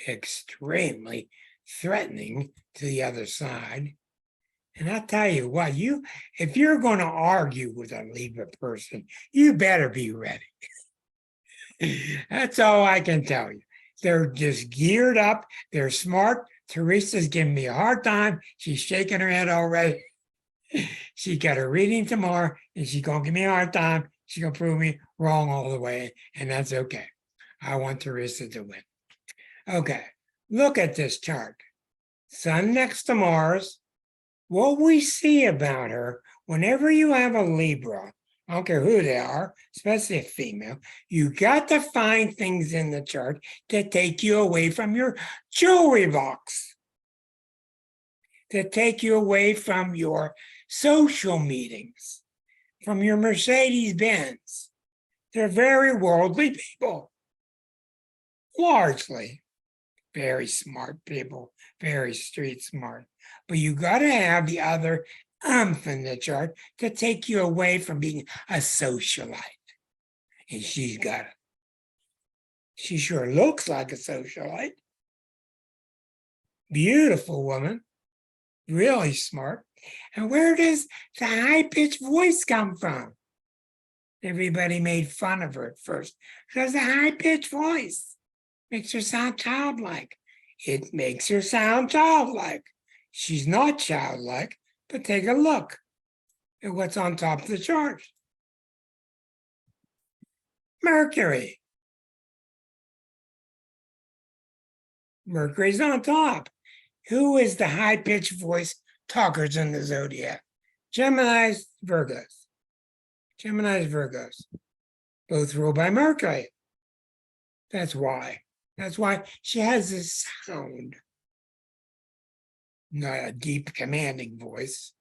extremely threatening to the other side. And I tell you what, if you're going to argue with a Libra person, you better be ready. That's all I can tell you. They're just geared up. They're smart. Teresa's giving me a hard time. She's shaking her head already. She got a reading tomorrow, and she's going to give me a hard time. She's going to prove me wrong all the way, and that's okay. I want Teresa to win. Okay, look at this chart. Sun next to Mars. What we see about her, whenever you have a Libra, I don't care who they are, especially a female, you got to find things in the chart that take you away from your jewelry box, that take you away from your social meetings, from your Mercedes Benz. They're very worldly people, largely very smart people, very street smart. But you got to have the other in the chart to take you away from being a socialite. And she's got it. She sure looks like a socialite. Beautiful woman, really smart. And where does the high-pitched voice come from? Everybody made fun of her at first because the high-pitched voice makes her sound childlike. It makes her sound childlike. She's not childlike, but take a look at what's on top of the chart. Mercury. Mercury's on top. Who is the high-pitched voice talkers in the zodiac? Geminis, Virgos. Geminis, Virgos. Both ruled by Mercury. That's why. That's why she has this sound. Not a deep, commanding voice,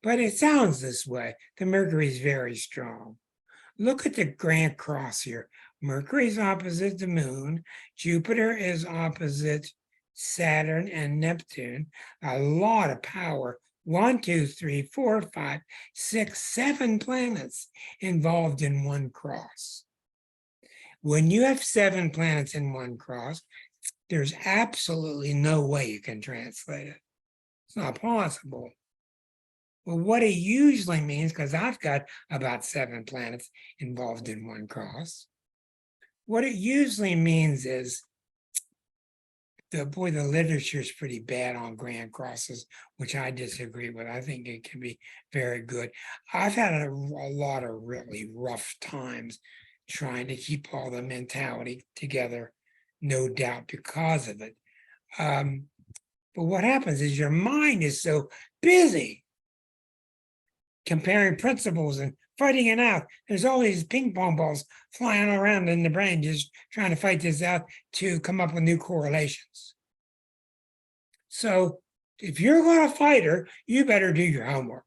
but it sounds this way. The Mercury is very strong. Look at the Grand Cross here. Mercury is opposite the moon. Jupiter is opposite Saturn and Neptune. A lot of power. 1, 2, 3, 4, 5, 6, 7 planets involved in one cross. When you have 7 planets in one cross, there's absolutely no way you can translate it. It's not possible. Well, what it usually means, because I've got about 7 planets involved in one cross, what it usually means is, the literature is pretty bad on grand crosses, which I disagree with. I think it can be very good. I've had a lot of really rough times trying to keep all the mentality together, no doubt because of it. But what happens is your mind is so busy comparing principles and fighting it out. There's all these ping pong balls flying around in the brain, just trying to fight this out to come up with new correlations. So if you're going to fight her, you better do your homework.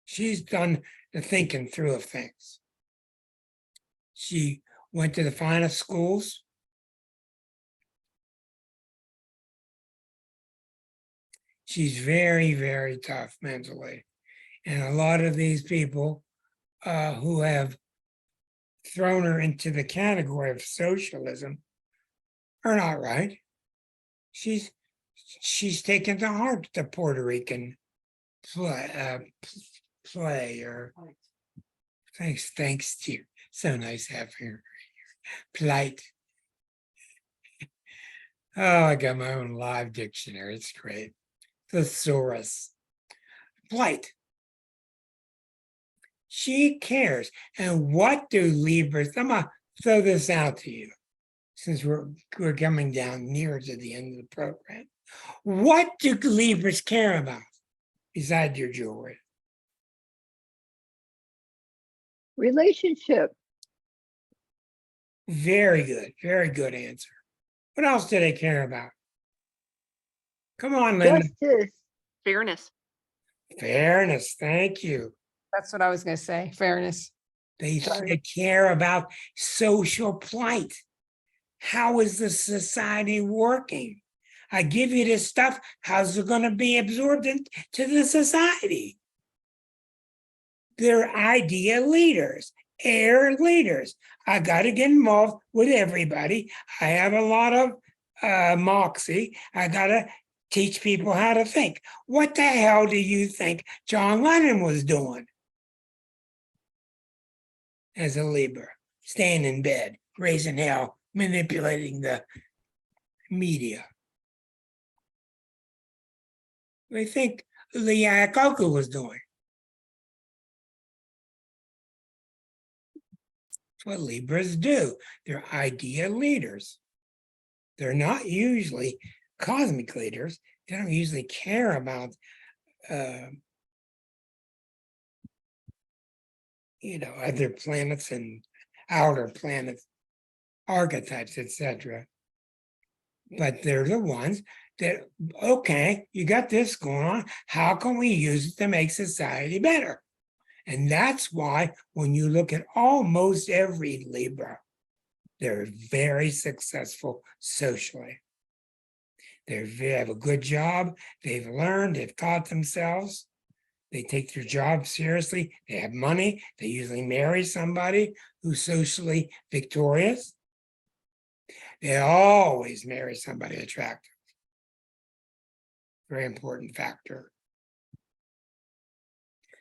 She's done the thinking through of things. She went to the finest schools. She's very, very tough mentally. And a lot of these people who have thrown her into the category of socialism are not right. She's taken to heart the Puerto Rican play or thanks to you. So nice having her here. Plight. Oh, I got my own live dictionary. It's great. Thesaurus. Plight. She cares. And what do Libras? I'm gonna throw this out to you, since we're coming down near to the end of the program. What do Libras care about besides your jewelry? Relationship. Very good answer. What else do they care about? Come on, Linda. Justice. Fairness. Fairness, thank you. That's what I was going to say. Fairness. They Sorry. care about social plight. How is the society working? I give you this stuff. How's it going to be absorbed into the society? They're idea leaders, air leaders. I got to get involved with everybody. I have a lot of moxie. I got to teach people how to think. What the hell do you think John Lennon was doing as a Libra? Staying in bed, raising hell, manipulating the media. What do you think Lee Iacocca was doing? That's what Libras do. They're idea leaders. They're not usually cosmic leaders. They don't usually care about, other planets and outer planets, archetypes, etc. But they're the ones that, okay, you got this going on. How can we use it to make society better? And that's why when you look at almost every Libra, they're very successful socially. They have a good job. They've learned, they've taught themselves. They take their job seriously. They have money. They usually marry somebody who's socially victorious. They always marry somebody attractive. Very important factor.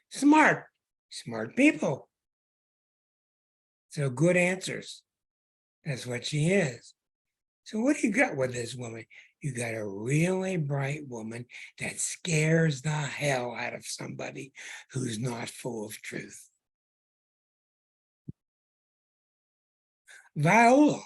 Smart people. So good answers. That's what she is. So what do you got with this woman? You got a really bright woman that scares the hell out of somebody who's not full of truth. Viola.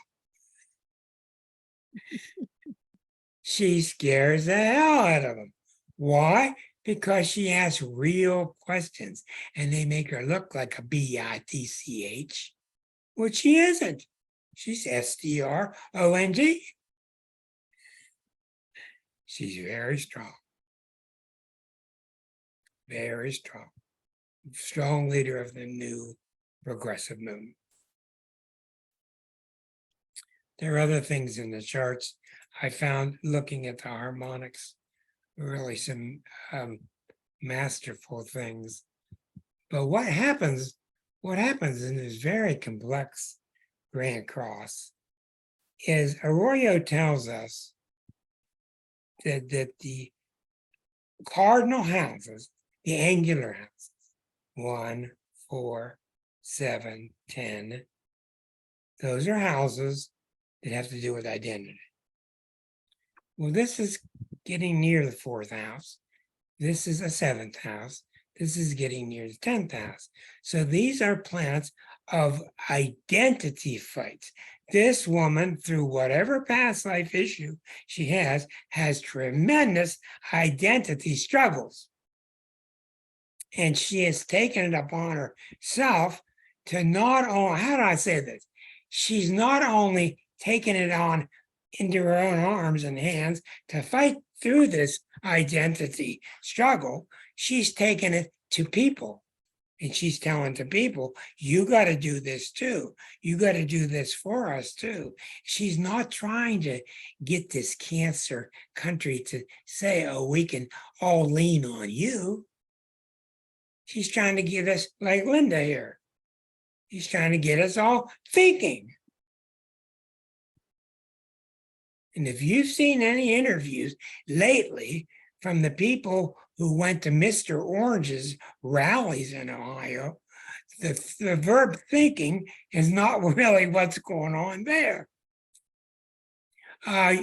She scares the hell out of them. Why? Because she asks real questions and they make her look like a bitch, which she isn't. She's strong. She's very strong. Very strong. Strong leader of the new progressive movement. There are other things in the charts I found looking at the harmonics, really some masterful things. But what happens in this very complex Grand Cross is Arroyo tells us that the cardinal houses, the angular houses, 1, 4, 7, 10, those are houses that have to do with identity. Well, this is getting near the 4th house. This is a 7th house. This is getting near the 10th house. So these are planets of identity fights. This woman, through whatever past life issue she has tremendous identity struggles. And she has taken it upon herself to not only, how do I say this? She's not only taken it on into her own arms and hands to fight through this identity struggle, she's taken it to people. And she's telling to people, you got to do this too. You got to do this for us too. She's not trying to get this cancer country to say, oh, we can all lean on you. She's trying to get us, like Linda here, she's trying to get us all thinking. And if you've seen any interviews lately from the people who went to Mr. Orange's rallies in Ohio, the verb thinking is not really what's going on there.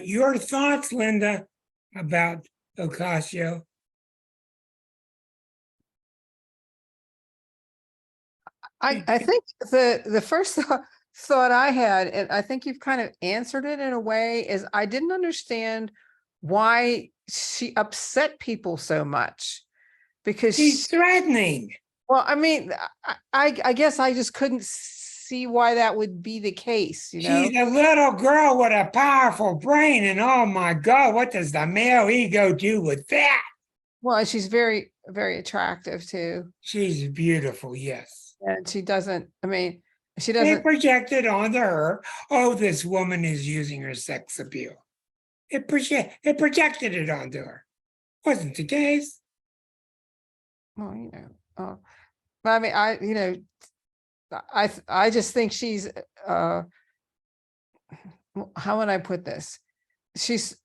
Your thoughts, Linda, about Ocasio? I think the first thought I had, and I think you've kind of answered it in a way, is I didn't understand why she upset people so much, because She's threatening. well, I mean, I guess I just couldn't see why that would be the case, you know? She's a little girl with a powerful brain, and oh my God, what does the male ego do with that? Well, she's very, very attractive too. She's beautiful, yes. And she doesn't, I mean, she They doesn't, projected onto her, oh, this woman is using her sex appeal. It projected it onto her. Wasn't the case. well, you know, I mean, I just think she's, how would I put this? She's,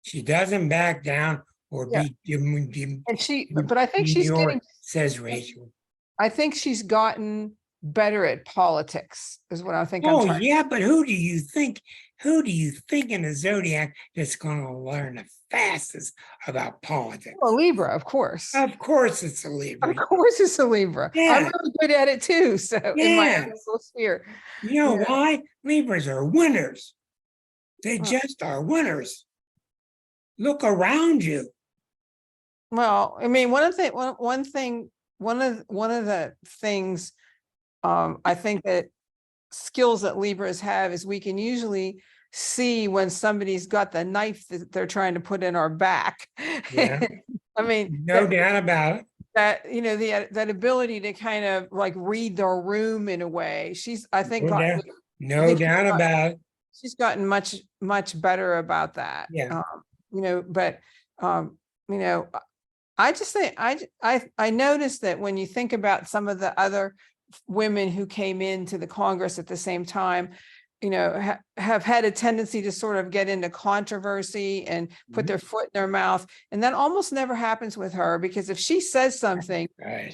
She doesn't back down or Yeah. and she, but I think she's getting, says Rachel. I think she's gotten better at politics is what I think. I'm Oh trying. yeah, but who do you think in the zodiac that's going to learn the fastest about politics? Well, Libra, of course. Of course it's a Libra. Of course it's a Libra. I'm Yeah. really good at it too. So in my Yeah. own little sphere. You know Yeah. why? Libras are winners. They Well- just are winners. Look around you. Well, I mean, one of the things I think that skills that Libras have is we can usually see when somebody's got the knife that they're trying to put in our back. Yeah. I mean, No doubt about it. that, you know, that ability to kind of like read their room in a way. I think No doubt, no think doubt she's about it. she's gotten much better about that. Yeah. You know, but you know, I just think I noticed that when you think about some of the other women who came into the Congress at the same time, you know, have had a tendency to sort of get into controversy and put Mhm. their foot in their mouth. And that almost never happens with her, because if she says something, Right.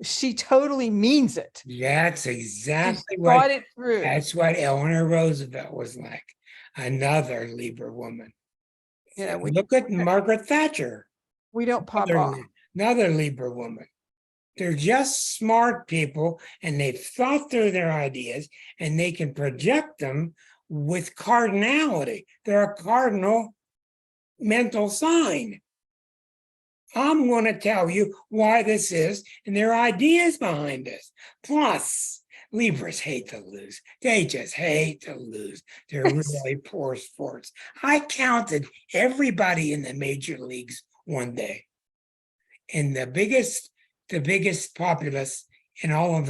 she totally means it. That's She's exactly thought what it through. that's what Eleanor Roosevelt was like. Another Libra woman. You know, Look at Margaret Thatcher. we don't pop off. Another Libra woman. They're just smart people, and they've thought through their ideas, and they can project them with cardinality. They're a cardinal mental sign. I'm going to tell you why this is, and their ideas behind this. Plus, Libras hate to lose. They just hate to lose. They're really poor sports. I counted everybody in the major leagues one day. And the biggest populace in all of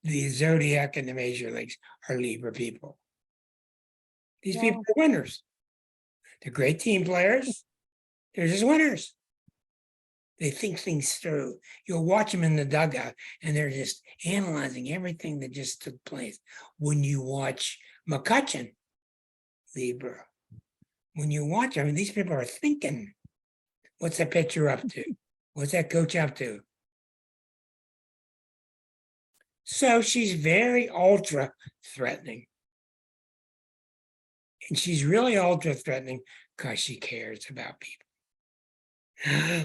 the zodiac and the major leagues are Libra people. These people are winners. They're great team players. They're just winners. They think things through. You'll watch them in the dugout, and they're just analyzing everything that just took place. When you watch McCutcheon, Libra, when you watch them, these people are thinking, what's that pitcher up to? What's that coach up to? So she's very ultra threatening. And she's really ultra threatening because she cares about people.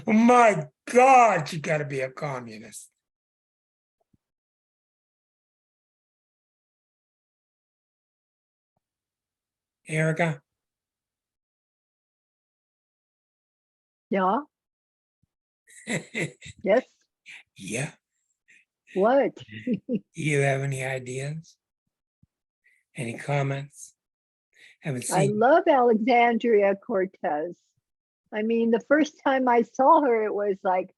Oh my God, you got to be a communist. Erica? Yeah, yes, Yeah. what? Do you have any ideas? Any comments? Haven't I seen. love Alexandria Cortez. I mean, the first time I saw her, it was like,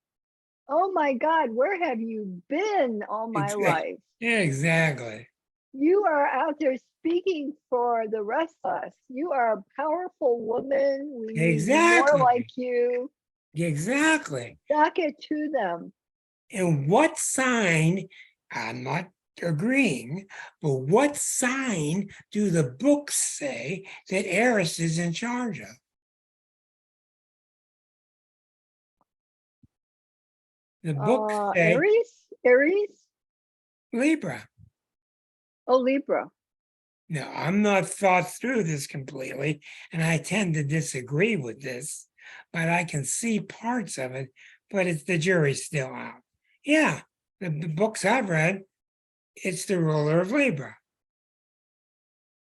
oh my God, where have you been all my life? Yeah, exactly. You are out there speaking for the rest of us. You are a powerful woman. We need Exactly. more like you. Exactly. Talk it to them. And what sign, I'm not agreeing, but what sign do the books say that Eris is in charge of? The books say Aries? Libra. Oh, Libra. Now, I'm not thought through this completely, and I tend to disagree with this, but I can see parts of it, but it's the jury's still out. Yeah, the books I've read, it's the ruler of Libra.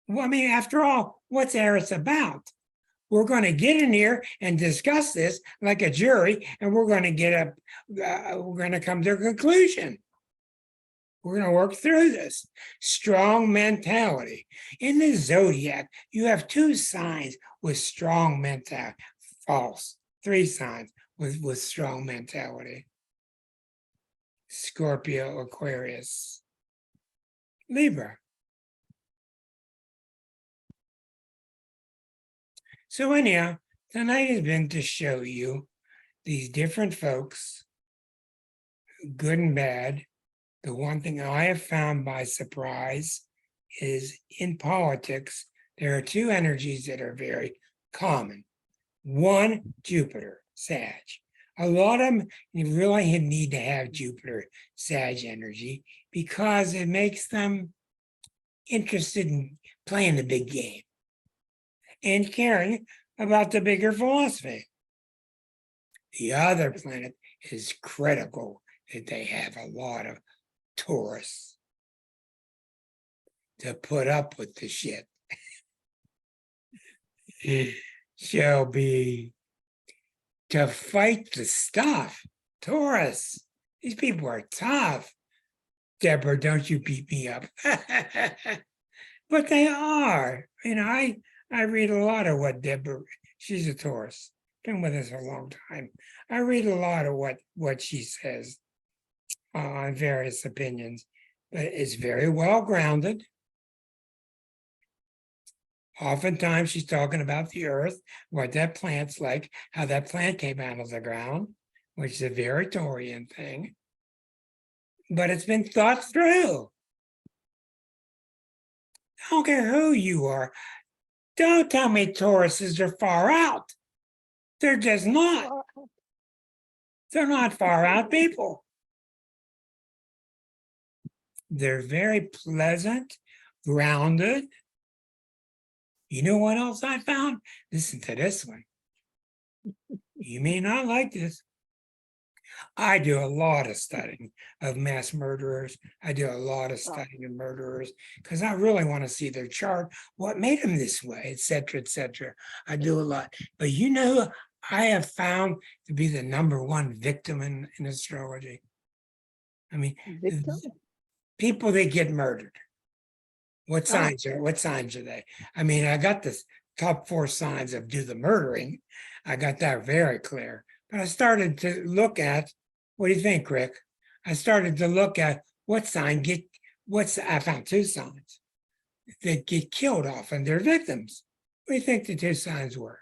Well, I mean, after all, what's Eris about? We're going to get in here and discuss this like a jury, and we're going to we're going to come to a conclusion. We're going to work through this. Strong mentality. In the zodiac, you have 2 signs with strong mentality. False. 3 signs with strong mentality. Scorpio, Aquarius, Libra. So anyhow, tonight has been to show you these different folks, good and bad. The one thing I have found by surprise is in politics, there are 2 energies that are very common. One, Jupiter, Sag. A lot of them, you really need to have Jupiter, Sag energy because it makes them interested in playing the big game and caring about the bigger philosophy. The other planet is critical that they have a lot of Taurus to put up with the shit. Shall be to fight the stuff. Taurus, these people are tough. Deborah, don't you beat me up. But they are. You know, I read a lot of what Deborah, she's a Taurus, been with us a long time. I read a lot of what she says on various opinions, but it's very well grounded. Oftentimes she's talking about the earth, what that plant's like, how that plant came out of the ground, which is a very Taurian thing. But it's been thought through. I don't care who you are. Don't tell me Tauruses are far out. They're just not. They're not far out people. They're very pleasant, grounded. You know what else I found? Listen to this one. You may not like this. I do a lot of studying of mass murderers. I do a lot of studying of murderers because I really want to see their chart, what made them this way, et cetera, et cetera. I do a lot. But you know, I have found to be the #1 victim in astrology. I mean, Victim? people that get murdered. What signs are they? I mean, I got the top 4 signs of do the murdering. I got that very clear. But I started to look at, what do you think, Rick? I started to look at what sign I found 2 signs that get killed often. They're victims. What do you think the 2 signs were?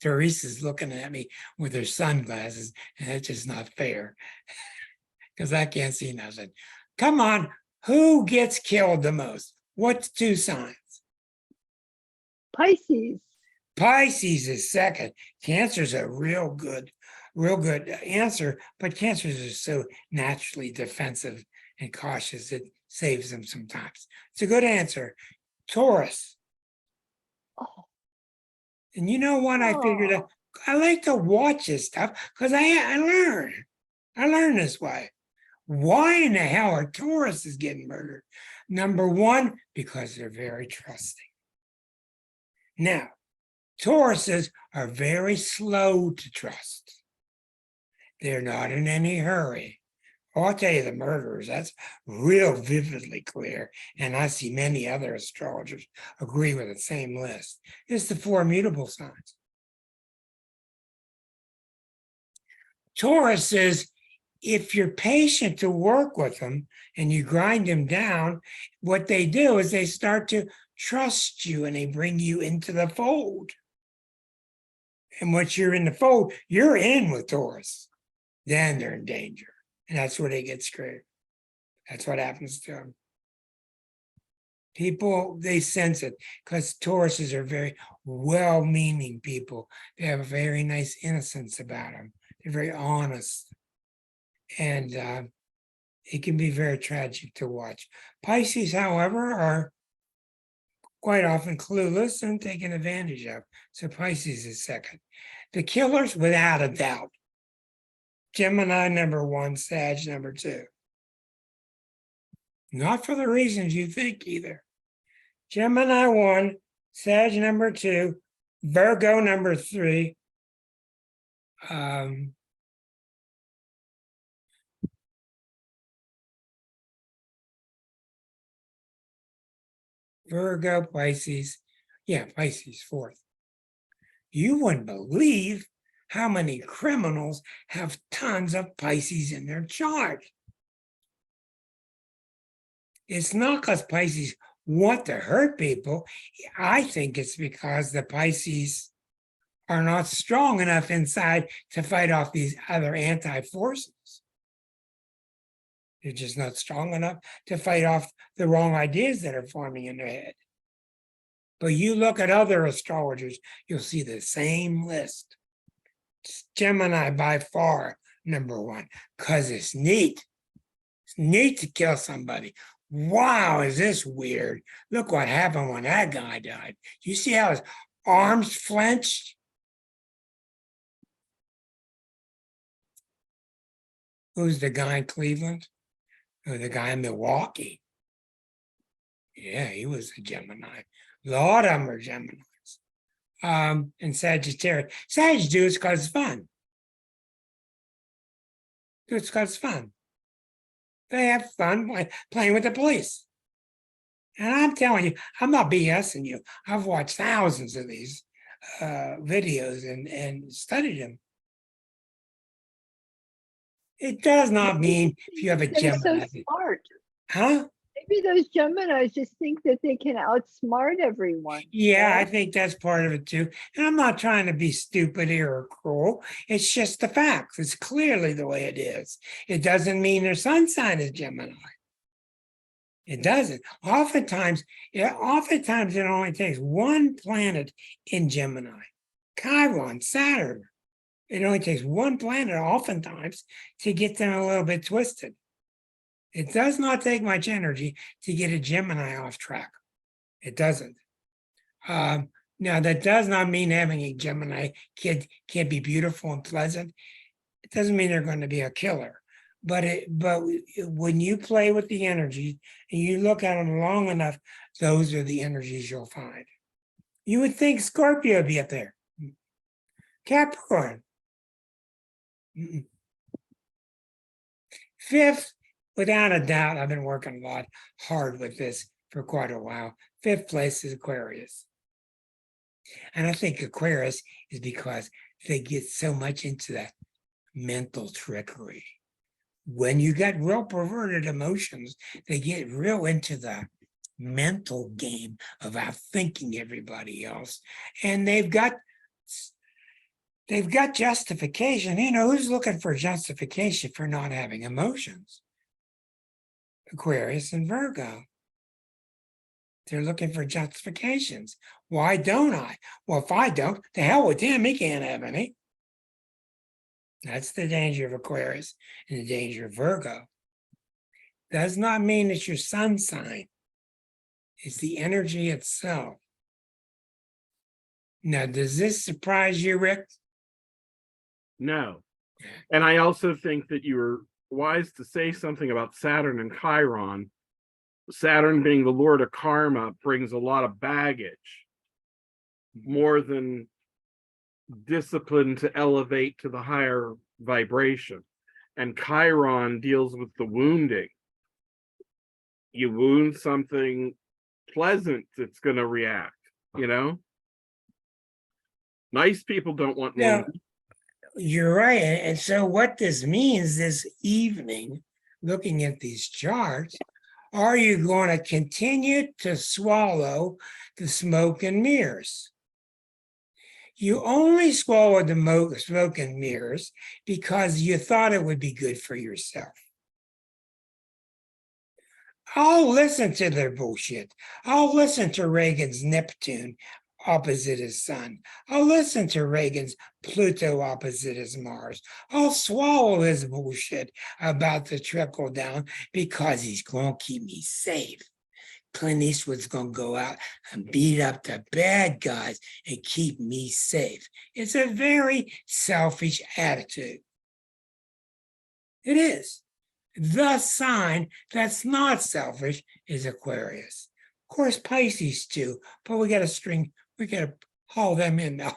Teresa's looking at me with her sunglasses, and it's just not fair because I can't see nothing. Come on, who gets killed the most? What's 2 signs? Pisces. Pisces is second. Cancer's a real good answer, but cancers are so naturally defensive and cautious, it saves them sometimes. It's a good answer. Taurus. Oh, And you know what I figured out? I like to watch this stuff because I learn. I learn this way. Why in the hell are Tauruses getting murdered? #1, because they're very trusting. Now, Tauruses are very slow to trust. They're not in any hurry. I'll tell you the murderers, that's real vividly clear. And I see many other astrologers agree with the same list. It's the 4 mutable signs. Tauruses, if you're patient to work with them and you grind them down, what they do is they start to trust you and they bring you into the fold. And once you're in the fold, you're in with Taurus. Then they're in danger. And that's where they get screwed. That's what happens to them. People, they sense it because Tauruses are very well-meaning people. They have a very nice innocence about them. They're very honest. And it can be very tragic to watch. Pisces, however, are quite often clueless and taken advantage of. So Pisces is second. The killers, without a doubt. Gemini #1, Sag #2. Not for the reasons you think either. Gemini 1, Sag number 2, Virgo number 3. Virgo, Pisces. Yeah, Pisces 4th. You wouldn't believe how many criminals have tons of Pisces in their chart. It's not because Pisces want to hurt people. I think it's because the Pisces are not strong enough inside to fight off these other anti-forces. They're just not strong enough to fight off the wrong ideas that are forming in their head. But you look at other astrologers, you'll see the same list. It's Gemini by far number 1, because it's neat. It's neat to kill somebody. Wow, is this weird? Look what happened when that guy died. You see how his arms flinched? Who's the guy in Cleveland? Or the guy in Milwaukee? Yeah, he was a Gemini. A lot of them are Geminis. And Sagittarius. Sag do it because it's fun. Do it because it's fun. They have fun playing with the police. And I'm telling you, I'm not BSing you. I've watched thousands of these videos and studied them. It does not mean if you have a They're so Gemini. smart. Huh? Maybe those Geminis just think that they can outsmart everyone. Yeah, know? I think that's part of it too. And I'm not trying to be stupid here or cruel. It's just the facts. It's clearly the way it is. It doesn't mean their sun sign is Gemini. It doesn't. Oftentimes it only takes one planet in Gemini. Chiron, Saturn. It only takes one planet oftentimes to get them a little bit twisted. It does not take much energy to get a Gemini off track. It doesn't. Now, that does not mean having a Gemini kid can't be beautiful and pleasant. It doesn't mean they're going to be a killer. But when you play with the energy and you look at them long enough, those are the energies you'll find. You would think Scorpio would be up there. Capricorn. Mm-mm. 5th, without a doubt, I've been working a lot hard with this for quite a while. 5th place is Aquarius. And I think Aquarius is because they get so much into that mental trickery. When you got real perverted emotions, they get real into the mental game of outthinking everybody else. And they've got justification. You know, who's looking for justification for not having emotions? Aquarius and Virgo. They're looking for justifications. Why don't I? Well, if I don't, the hell with him, he can't have any. That's the danger of Aquarius and the danger of Virgo. Does not mean it's your sun sign. It's the energy itself. Now, does this surprise you, Rick? No. And I also think that you were wise to say something about Saturn and Chiron. Saturn being the lord of karma brings a lot of baggage, more than discipline to elevate to the higher vibration. And Chiron deals with the wounding. You wound something pleasant, it's going to react, you know? Nice people don't want Now, wounded. you're right. And so what this means this evening, looking at these charts, are you going to continue to swallow the smoke and mirrors? You only swallowed the smoke and mirrors because you thought it would be good for yourself. I'll listen to their bullshit. I'll listen to Reagan's Neptune opposite his sun. I'll listen to Reagan's Pluto opposite his Mars. I'll swallow his bullshit about the trickle down because he's going to keep me safe. Clint Eastwood's going to go out and beat up the bad guys and keep me safe. It's a very selfish attitude. It is. The sign that's not selfish is Aquarius. Of course, Pisces too, but we gotta haul them in now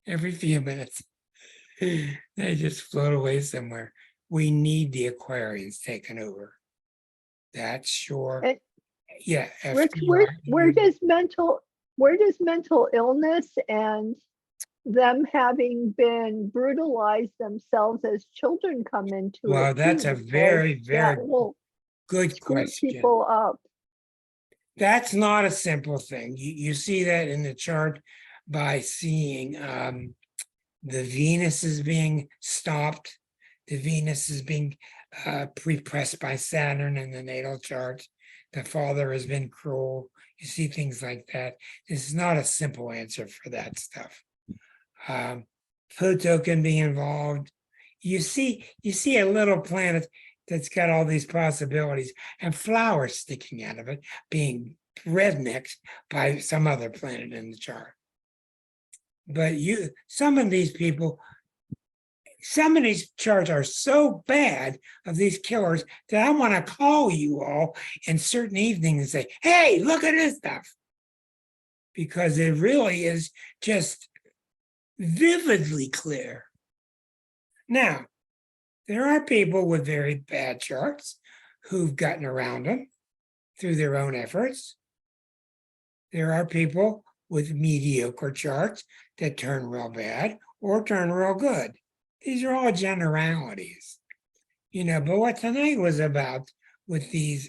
every few minutes. They just float away somewhere. We need the Aquarians taken over. That's sure. And Yeah. Rich, where does mental illness and them having been brutalized themselves as children come into it? Well, that's too, a because very, that very will good screw question. people up. That's not a simple thing. You see that in the chart by seeing the Venus is being stopped. The Venus is being pre-pressed by Saturn in the natal chart. The father has been cruel. You see things like that. This is not a simple answer for that stuff. Pluto can be involved. You see a little planet that's got all these possibilities and flowers sticking out of it being rednecks by some other planet in the chart. But some of these charts are so bad of these killers that I want to call you all in certain evenings and say, hey, look at this stuff. Because it really is just vividly clear. Now, there are people with very bad charts who've gotten around them through their own efforts. There are people with mediocre charts that turn real bad or turn real good. These are all generalities, but what tonight was about with these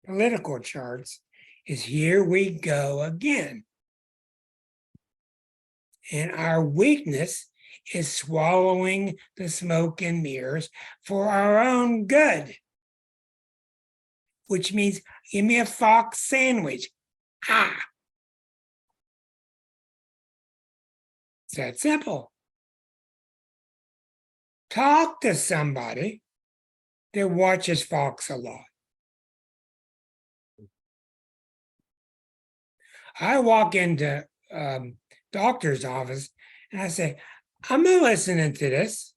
political charts is here we go again. And our weakness is swallowing the smoke and mirrors for our own good. Which means, give me a Fox sandwich. It's that simple. Talk to somebody that watches Fox a lot. I walk into doctor's office and I say, I'm not listening to this.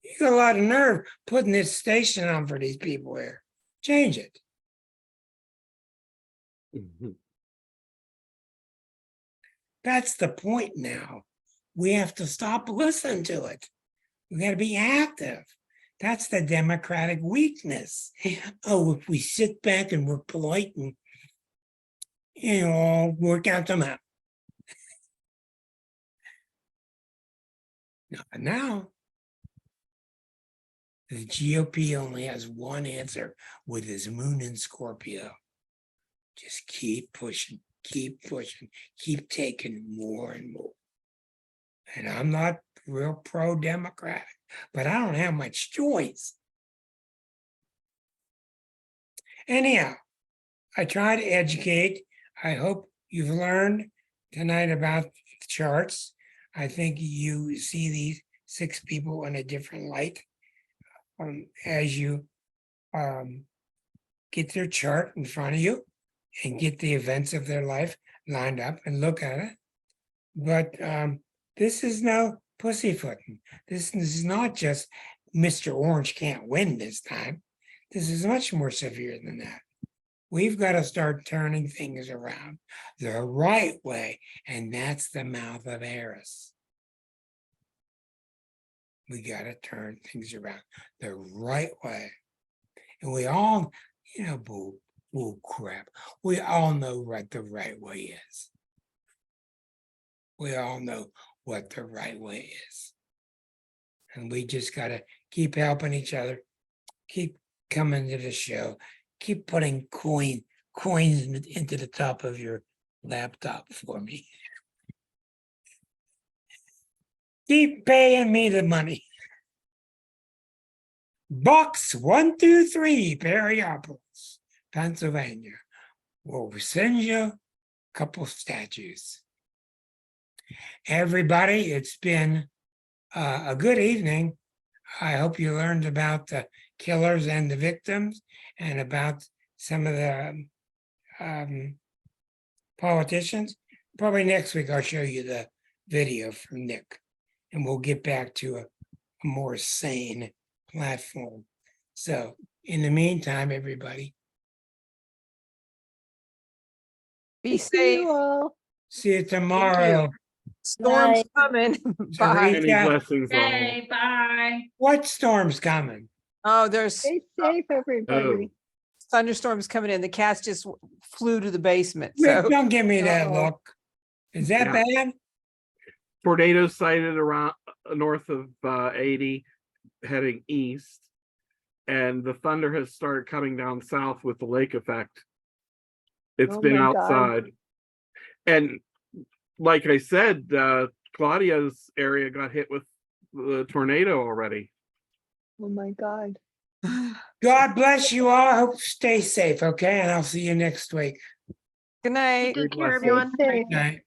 You got a lot of nerve putting this station on for these people here. Change it. That's the point now. We have to stop listening to it. We got to be active. That's the democratic weakness. Oh, if we sit back and we're polite and work out them out. No, but now the GOP only has one answer with his moon in Scorpio. Just keep pushing, keep taking more and more. And I'm not real pro-democratic, but I don't have much choice. Anyhow, I try to educate. I hope you've learned tonight about the charts. I think you see these 6 people in a different light as you get their chart in front of you and get the events of their life lined up and look at it. But this is no pussyfooting. This is not just Mr. Orange can't win this time. This is much more severe than that. We've got to start turning things around the right way, and that's the mouth of Eris. We got to turn things around the right way. And we all, bull crap. We all know what the right way is. We all know what the right way is. And we just got to keep helping each other, keep coming to the show, keep putting coins into the top of your laptop for me. Keep paying me the money. Box 123, Perryopolis, Pennsylvania. We'll send you a couple statues. Everybody, it's been a good evening. I hope you learned about the killers and the victims and about some of the politicians. Probably next week I'll show you the video from Nick and we'll get back to a more sane platform. So In the meantime, everybody, Be See safe. you all. see you tomorrow. Storm's coming. Bye. Many Yeah. blessings all. Okay, bye. What storm's coming? Oh, there's Stay safe, everybody. thunderstorms coming in. The cats just flew to the basement. Rick, So don't give me that Uh-oh. look. Is that Yeah. bad? Tornadoes sighted around north of 80, heading east, and the thunder has started coming down south with the lake effect. It's Oh been my God. outside, and like I said, Claudia's area got hit with the tornado already. Oh my God. God bless you all. I hope you stay safe, okay? And I'll see you next week. good night. Take care, blessings. everyone. Stay safe. Night.